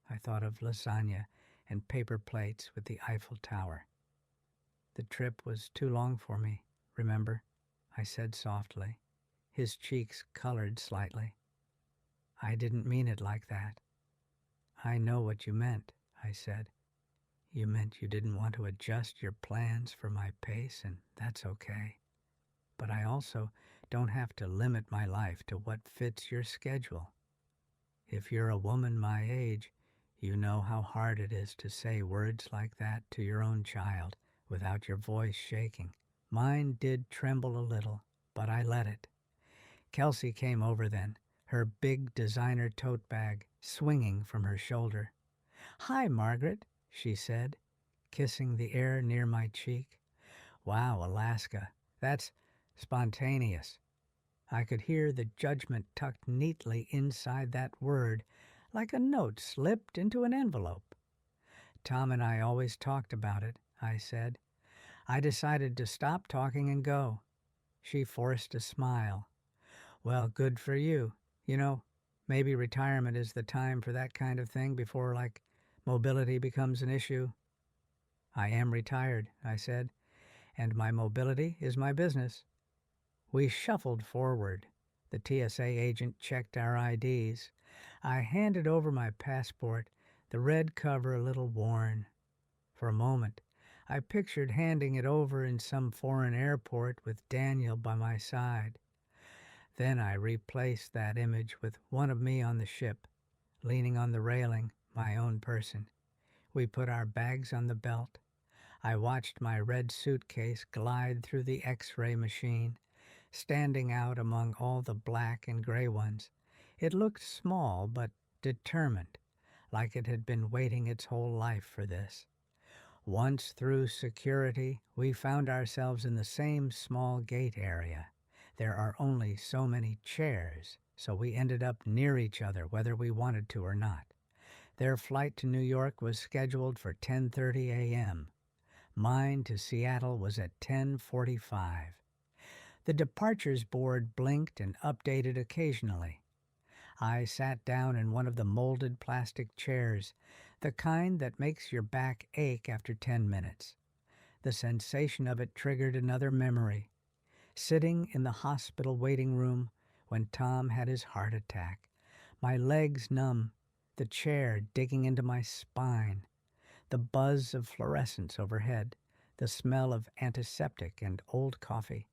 [SPEAKER 1] I thought of lasagna and paper plates with the Eiffel Tower. The trip was too long for me, remember? I said softly. His cheeks colored slightly. I didn't mean it like that. I know what you meant, I said. You meant you didn't want to adjust your plans for my pace, and that's okay. But I also don't have to limit my life to what fits your schedule. If you're a woman my age, you know how hard it is to say words like that to your own child without your voice shaking. Mine did tremble a little, but I let it. Kelsey came over then, her big designer tote bag swinging from her shoulder. Hi, Margaret, she said, kissing the air near my cheek. Wow, Alaska, that's spontaneous. I could hear the judgment tucked neatly inside that word, like a note slipped into an envelope. Tom and I always talked about it, I said. I decided to stop talking and go. She forced a smile. Well, good for you. You know, maybe retirement is the time for that kind of thing before, mobility becomes an issue. I am retired, I said, and my mobility is my business. We shuffled forward. The TSA agent checked our IDs. I handed over my passport, the red cover a little worn. For a moment, I pictured handing it over in some foreign airport with Daniel by my side. Then I replaced that image with one of me on the ship, leaning on the railing, my own person. We put our bags on the belt. I watched my red suitcase glide through the X-ray machine, standing out among all the black and gray ones. It looked small but determined, like it had been waiting its whole life for this. Once through security, we found ourselves in the same small gate area. There are only so many chairs, so we ended up near each other whether we wanted to or not. Their flight to New York was scheduled for 10:30 a.m. Mine to Seattle was at 10:45. The departures board blinked and updated occasionally. I sat down in one of the molded plastic chairs, the kind that makes your back ache after 10 minutes. The sensation of it triggered another memory. Sitting in the hospital waiting room when Tom had his heart attack, my legs numb, the chair digging into my spine, the buzz of fluorescence overhead, the smell of antiseptic and old coffee.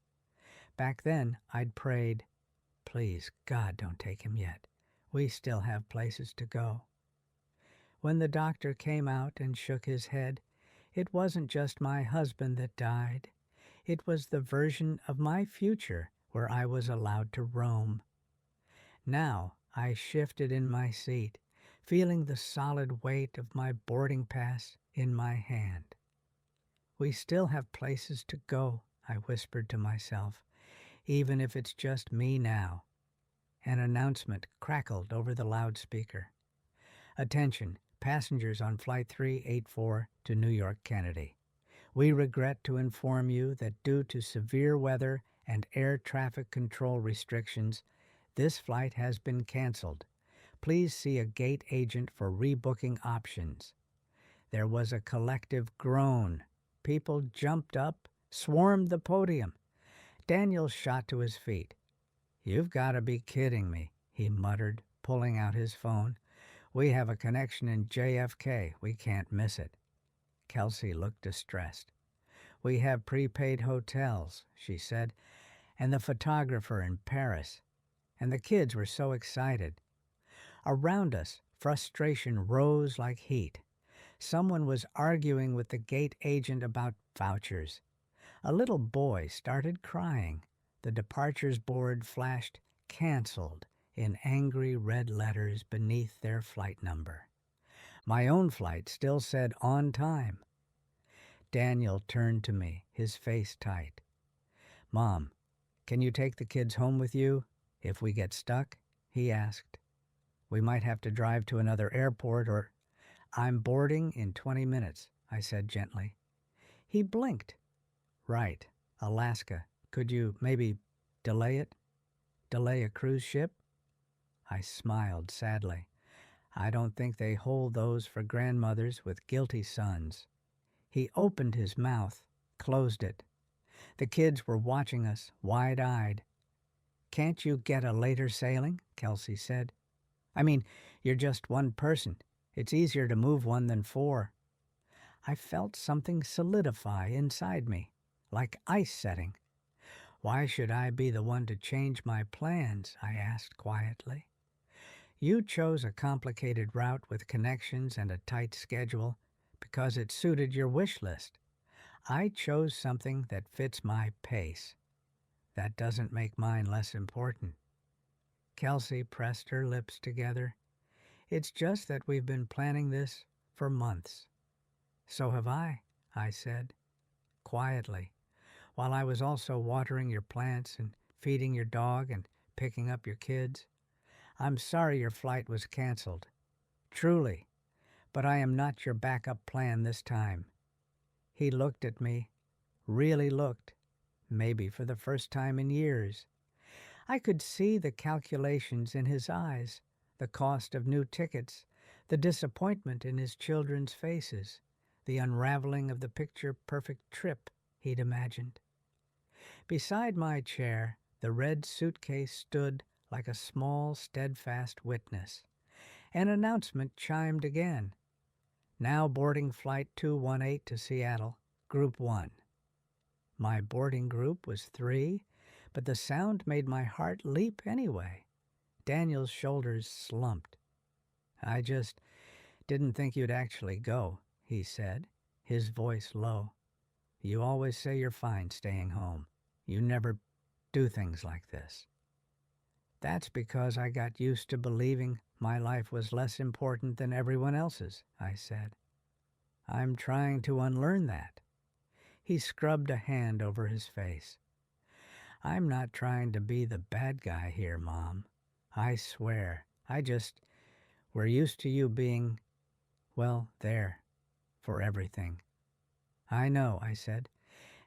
[SPEAKER 1] Back then, I'd prayed, please, God, don't take him yet. We still have places to go. When the doctor came out and shook his head, it wasn't just my husband that died. It was the version of my future where I was allowed to roam. Now I shifted in my seat, feeling the solid weight of my boarding pass in my hand. We still have places to go, I whispered to myself, even if it's just me now. An announcement crackled over the loudspeaker. Attention, passengers on Flight 384 to New York Kennedy. We regret to inform you that due to severe weather and air traffic control restrictions, this flight has been canceled. Please see a gate agent for rebooking options. There was a collective groan. People jumped up, swarmed the podium. Daniel shot to his feet. You've got to be kidding me, he muttered, pulling out his phone. We have a connection in JFK. We can't miss it. Kelsey looked distressed. We have prepaid hotels, she said, and the photographer in Paris. And the kids were so excited. Around us, frustration rose like heat. Someone was arguing with the gate agent about vouchers. A little boy started crying. The departures board flashed "canceled" in angry red letters beneath their flight number. My own flight still said on time. Daniel turned to me, his face tight. Mom, can you take the kids home with you if we get stuck? He asked. We might have to drive to another airport or... I'm boarding in 20 minutes, I said gently. He blinked. Right, Alaska. Could you maybe delay it? Delay a cruise ship? I smiled sadly. I don't think they hold those for grandmothers with guilty sons. He opened his mouth, closed it. The kids were watching us, wide-eyed. Can't you get a later sailing? Kelsey said. I mean, you're just one person. It's easier to move one than four. I felt something solidify inside me, like ice setting. Why should I be the one to change my plans? I asked quietly. You chose a complicated route with connections and a tight schedule because it suited your wish list. I chose something that fits my pace. That doesn't make mine less important. Kelsey pressed her lips together. It's just that we've been planning this for months. So have I said, quietly, while I was also watering your plants and feeding your dog and picking up your kids. I'm sorry your flight was canceled. Truly. But I am not your backup plan this time. He looked at me, really looked, maybe for the first time in years. I could see the calculations in his eyes, the cost of new tickets, the disappointment in his children's faces, the unraveling of the picture-perfect trip he'd imagined. Beside my chair, the red suitcase stood like a small, steadfast witness. An announcement chimed again. Now boarding Flight 218 to Seattle, Group 1. My boarding group was 3, but the sound made my heart leap anyway. Daniel's shoulders slumped. I just didn't think you'd actually go, he said, his voice low. You always say you're fine staying home. You never do things like this. That's because I got used to believing my life was less important than everyone else's, I said. I'm trying to unlearn that. He scrubbed a hand over his face. I'm not trying to be the bad guy here, Mom. I swear. We're used to you being, well, there, for everything. I know, I said,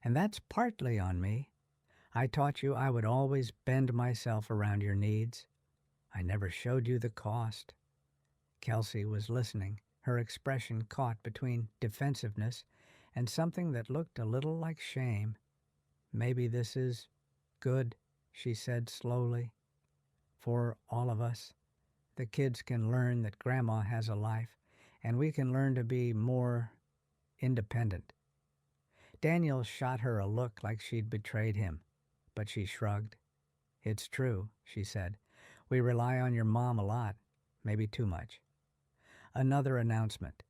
[SPEAKER 1] and that's partly on me. I taught you I would always bend myself around your needs. I never showed you the cost. Kelsey was listening, her expression caught between defensiveness and something that looked a little like shame. Maybe this is good, she said slowly. For all of us, the kids can learn that Grandma has a life, and we can learn to be more independent. Daniel shot her a look like she'd betrayed him, but she shrugged. It's true, she said. We rely on your mom a lot, maybe too much. Another announcement.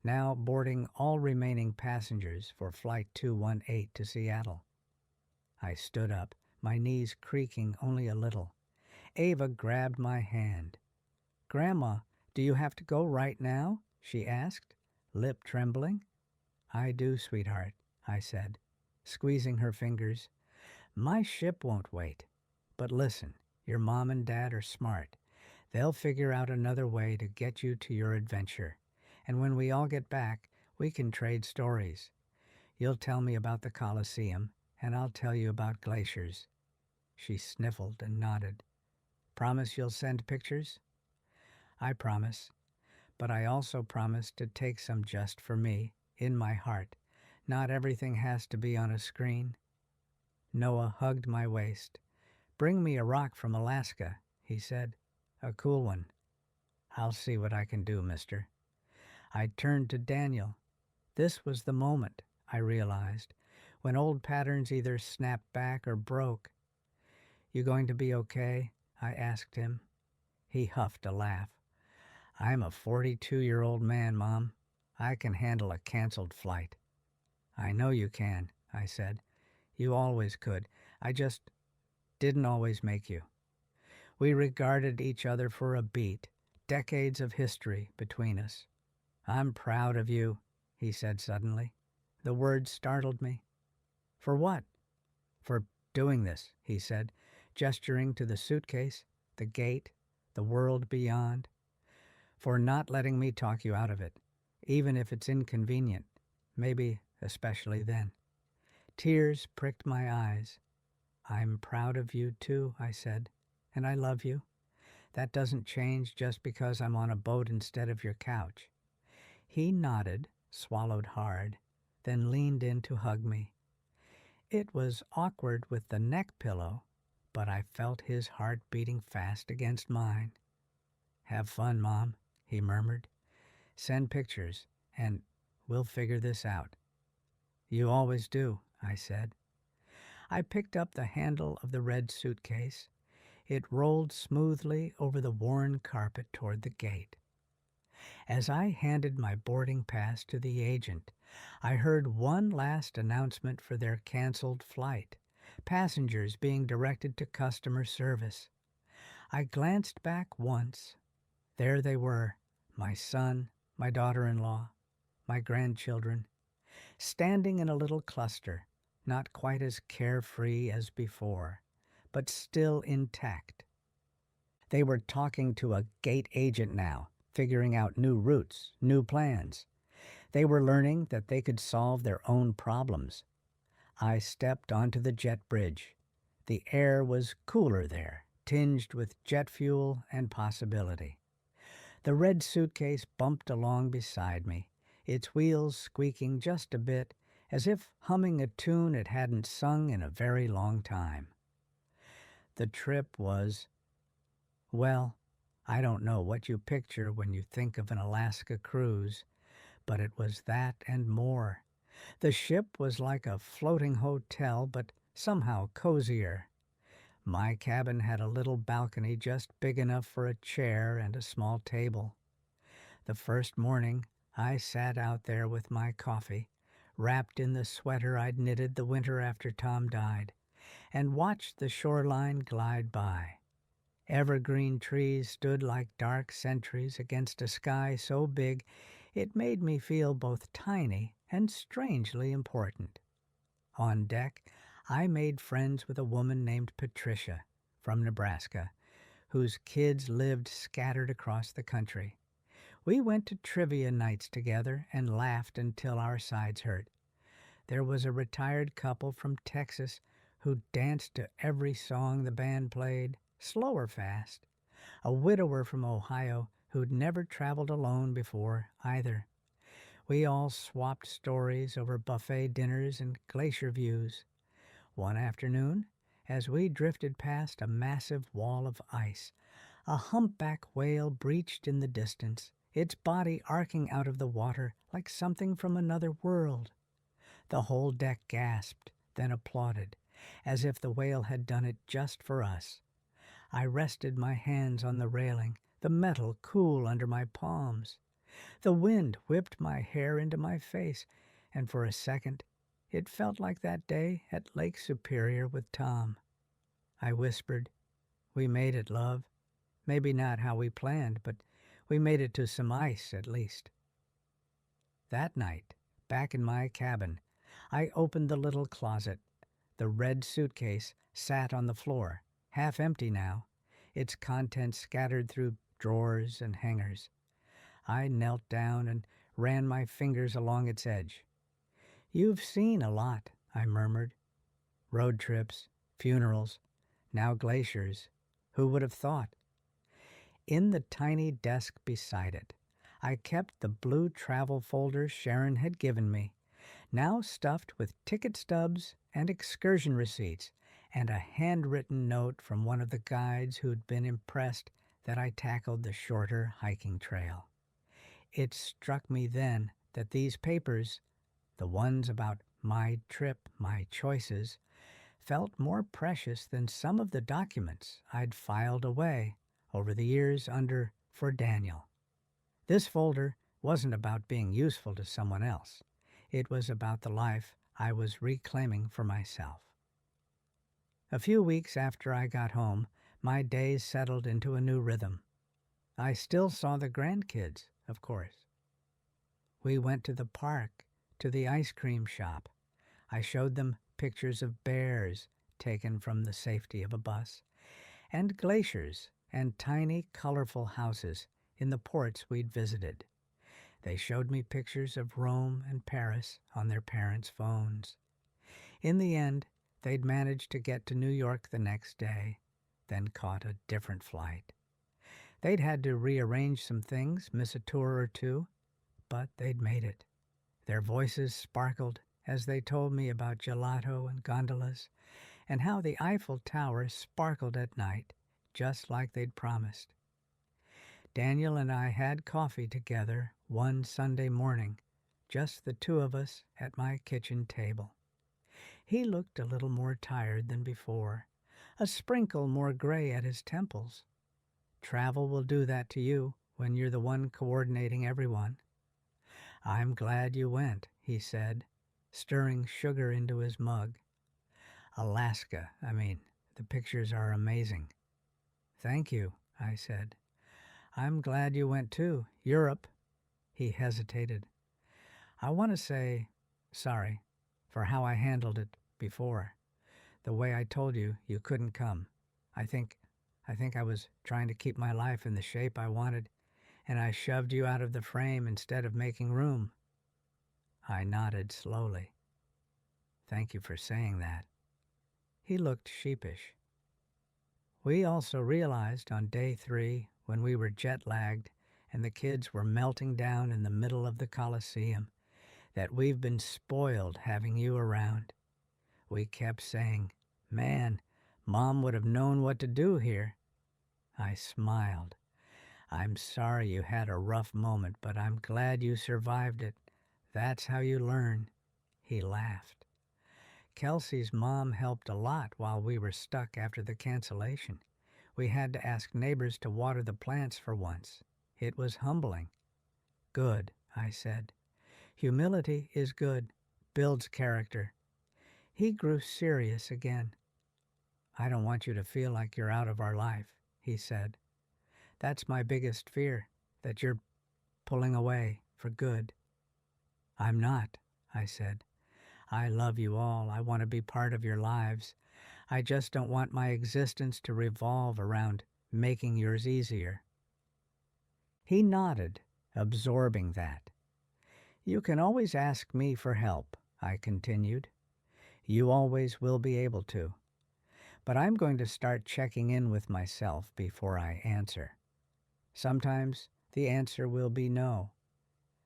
[SPEAKER 1] Now boarding all remaining passengers for Flight 218 to Seattle. I stood up, my knees creaking only a little. Ava grabbed my hand. Grandma, do you have to go right now? She asked, lip trembling. I do, sweetheart, I said, squeezing her fingers. My ship won't wait. But listen, your mom and dad are smart. They'll figure out another way to get you to your adventure. And when we all get back, we can trade stories. You'll tell me about the Colosseum, and I'll tell you about glaciers. She sniffled and nodded. Promise you'll send pictures? I promise. But I also promise to take some just for me, in my heart. Not everything has to be on a screen. Noah hugged my waist. Bring me a rock from Alaska, he said. A cool one. I'll see what I can do, mister. I turned to Daniel. This was the moment, I realized, when old patterns either snapped back or broke. You going to be okay? I asked him. He huffed a laugh. I'm a 42-year-old man, Mom. I can handle a canceled flight. I know you can, I said. You always could. I just didn't always make you. We regarded each other for a beat, decades of history between us. I'm proud of you, he said suddenly. The word startled me. For what? For doing this, he said, gesturing to the suitcase, the gate, the world beyond. For not letting me talk you out of it, even if it's inconvenient, maybe especially then. Tears pricked my eyes. I'm proud of you too, I said, and I love you. That doesn't change just because I'm on a boat instead of your couch. He nodded, swallowed hard, then leaned in to hug me. It was awkward with the neck pillow, but I felt his heart beating fast against mine. Have fun, Mom, he murmured. Send pictures, and we'll figure this out. You always do, I said. I picked up the handle of the red suitcase. It rolled smoothly over the worn carpet toward the gate. As I handed my boarding pass to the agent, I heard one last announcement for their canceled flight, passengers being directed to customer service. I glanced back once. There they were, my son, my daughter-in-law, my grandchildren, standing in a little cluster, not quite as carefree as before, but still intact. They were talking to a gate agent now, figuring out new routes, new plans. They were learning that they could solve their own problems. I stepped onto the jet bridge. The air was cooler there, tinged with jet fuel and possibility. The red suitcase bumped along beside me, its wheels squeaking just a bit, as if humming a tune it hadn't sung in a very long time. The trip was, well, I don't know what you picture when you think of an Alaska cruise, but it was that and more. The ship was like a floating hotel, but somehow cozier. My cabin had a little balcony just big enough for a chair and a small table. The first morning, I sat out there with my coffee, wrapped in the sweater I'd knitted the winter after Tom died, and watched the shoreline glide by. Evergreen trees stood like dark sentries against a sky so big it made me feel both tiny and strangely important. On deck, I made friends with a woman named Patricia from Nebraska, whose kids lived scattered across the country. We went to trivia nights together and laughed until our sides hurt. There was a retired couple from Texas who danced to every song the band played, slow or fast. A widower from Ohio who'd never traveled alone before either. We all swapped stories over buffet dinners and glacier views. One afternoon, as we drifted past a massive wall of ice, a humpback whale breached in the distance, its body arcing out of the water like something from another world. The whole deck gasped, then applauded, as if the whale had done it just for us. I rested my hands on the railing, the metal cool under my palms. The wind whipped my hair into my face, and for a second it felt like that day at Lake Superior with Tom. I whispered, "We made it, love. Maybe not how we planned, but we made it to some ice at least." That night, back in my cabin, I opened the little closet. The red suitcase sat on the floor, half empty now, its contents scattered through drawers and hangers. I knelt down and ran my fingers along its edge. "You've seen a lot," I murmured. "Road trips, funerals, now glaciers. Who would have thought?" In the tiny desk beside it, I kept the blue travel folder Sharon had given me, now stuffed with ticket stubs and excursion receipts, and a handwritten note from one of the guides who'd been impressed that I tackled the shorter hiking trail. It struck me then that these papers, the ones about my trip, my choices, felt more precious than some of the documents I'd filed away over the years under "For Daniel." This folder wasn't about being useful to someone else. It was about the life I was reclaiming for myself. A few weeks after I got home, my days settled into a new rhythm. I still saw the grandkids, of course. We went to the park, to the ice cream shop. I showed them pictures of bears taken from the safety of a bus, and glaciers and tiny, colorful houses in the ports we'd visited. They showed me pictures of Rome and Paris on their parents' phones. In the end, they'd managed to get to New York the next day, then caught a different flight. They'd had to rearrange some things, miss a tour or two, but they'd made it. Their voices sparkled as they told me about gelato and gondolas, and how the Eiffel Tower sparkled at night, just like they'd promised. Daniel and I had coffee together one Sunday morning, just the two of us at my kitchen table. He looked a little more tired than before, a sprinkle more gray at his temples. Travel will do that to you when you're the one coordinating everyone. I'm glad you went, he said, stirring sugar into his mug. Alaska, the pictures are amazing. Thank you, I said. I'm glad you went too. Europe. He hesitated. I want to say sorry for how I handled it before. The way I told you you couldn't come. I think I was trying to keep my life in the shape I wanted, and I shoved you out of the frame instead of making room. I nodded slowly. Thank you for saying that. He looked sheepish. We also realized on day 3, when we were jet-lagged and the kids were melting down in the middle of the Coliseum, that we've been spoiled having you around. We kept saying, "Man, Mom would have known what to do here." I smiled. I'm sorry you had a rough moment, but I'm glad you survived it. That's how you learn. He laughed. Kelsey's mom helped a lot while we were stuck after the cancellation. We had to ask neighbors to water the plants for once. It was humbling. Good, I said. Humility is good, builds character. He grew serious again. I don't want you to feel like you're out of our life, he said. That's my biggest fear, that you're pulling away for good. I'm not, I said. I love you all. I want to be part of your lives. I just don't want my existence to revolve around making yours easier. He nodded, absorbing that. You can always ask me for help, I continued. You always will be able to. But I'm going to start checking in with myself before I answer. Sometimes the answer will be no.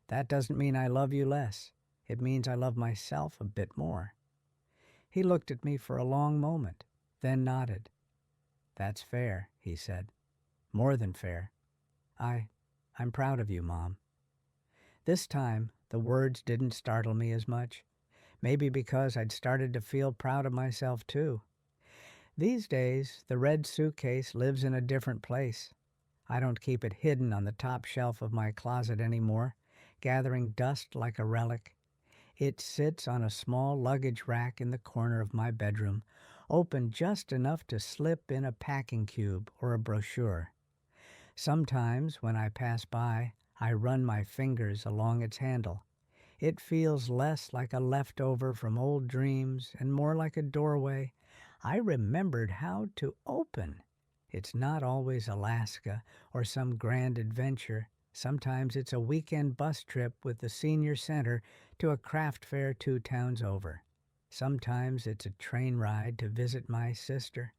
[SPEAKER 1] That doesn't mean I love you less. It means I love myself a bit more. He looked at me for a long moment, then nodded. That's fair, he said. More than fair. I'm proud of you, Mom. This time, the words didn't startle me as much. Maybe because I'd started to feel proud of myself too. These days, the red suitcase lives in a different place. I don't keep it hidden on the top shelf of my closet anymore, gathering dust like a relic. It sits on a small luggage rack in the corner of my bedroom, open just enough to slip in a packing cube or a brochure. Sometimes, when I pass by, I run my fingers along its handle. It feels less like a leftover from old dreams and more like a doorway I remembered how to open. It's not always Alaska or some grand adventure. Sometimes it's a weekend bus trip with the senior center to a craft fair 2 towns over. Sometimes it's a train ride to visit my sister.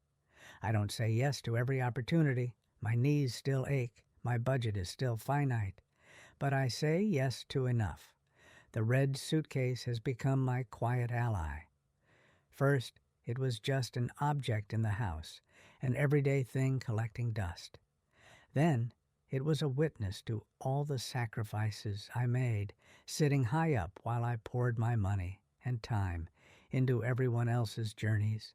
[SPEAKER 1] I don't say yes to every opportunity. My knees still ache. My budget is still finite. But I say yes to enough. The red suitcase has become my quiet ally. First, it was just an object in the house, an everyday thing collecting dust. Then, it was a witness to all the sacrifices I made, sitting high up while I poured my money and time into everyone else's journeys.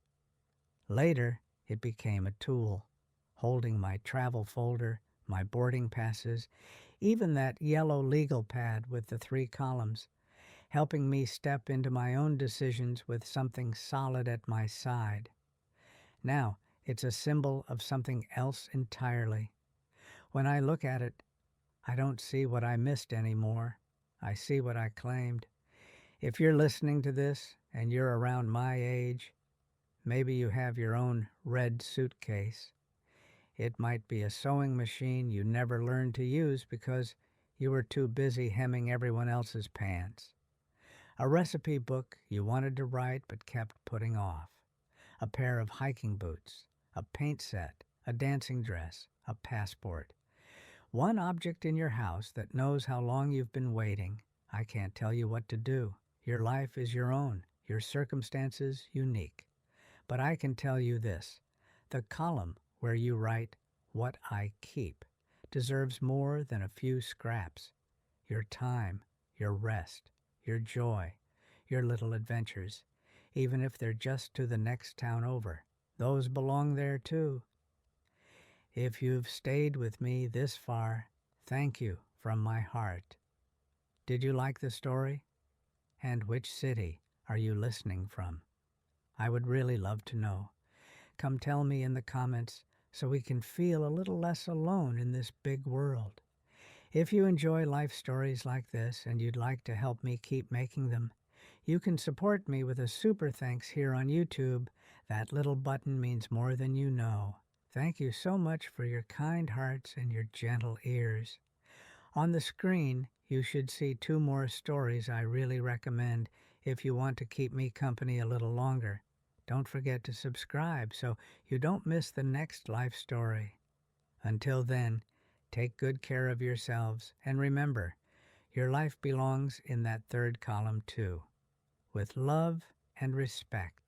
[SPEAKER 1] Later, it became a tool, holding my travel folder, my boarding passes, even that yellow legal pad with the 3 columns, helping me step into my own decisions with something solid at my side. Now, it's a symbol of something else entirely. When I look at it, I don't see what I missed anymore. I see what I claimed. If you're listening to this and you're around my age, maybe you have your own red suitcase. It might be a sewing machine you never learned to use because you were too busy hemming everyone else's pants. A recipe book you wanted to write but kept putting off. A pair of hiking boots, a paint set, a dancing dress, a passport. One object in your house that knows how long you've been waiting. I can't tell you what to do. Your life is your own, your circumstances unique. But I can tell you this. The column where you write, "What I keep," deserves more than a few scraps. Your time, your rest, your joy, your little adventures, even if they're just to the next town over. Those belong there too. If you've stayed with me this far, thank you from my heart. Did you like the story? And which city are you listening from? I would really love to know. Come tell me in the comments so we can feel a little less alone in this big world. If you enjoy life stories like this and you'd like to help me keep making them, you can support me with a super thanks here on YouTube. That little button means more than you know. Thank you so much for your kind hearts and your gentle ears. On the screen, you should see 2 more stories I really recommend if you want to keep me company a little longer. Don't forget to subscribe so you don't miss the next life story. Until then, take good care of yourselves and remember, your life belongs in that third column too. With love and respect.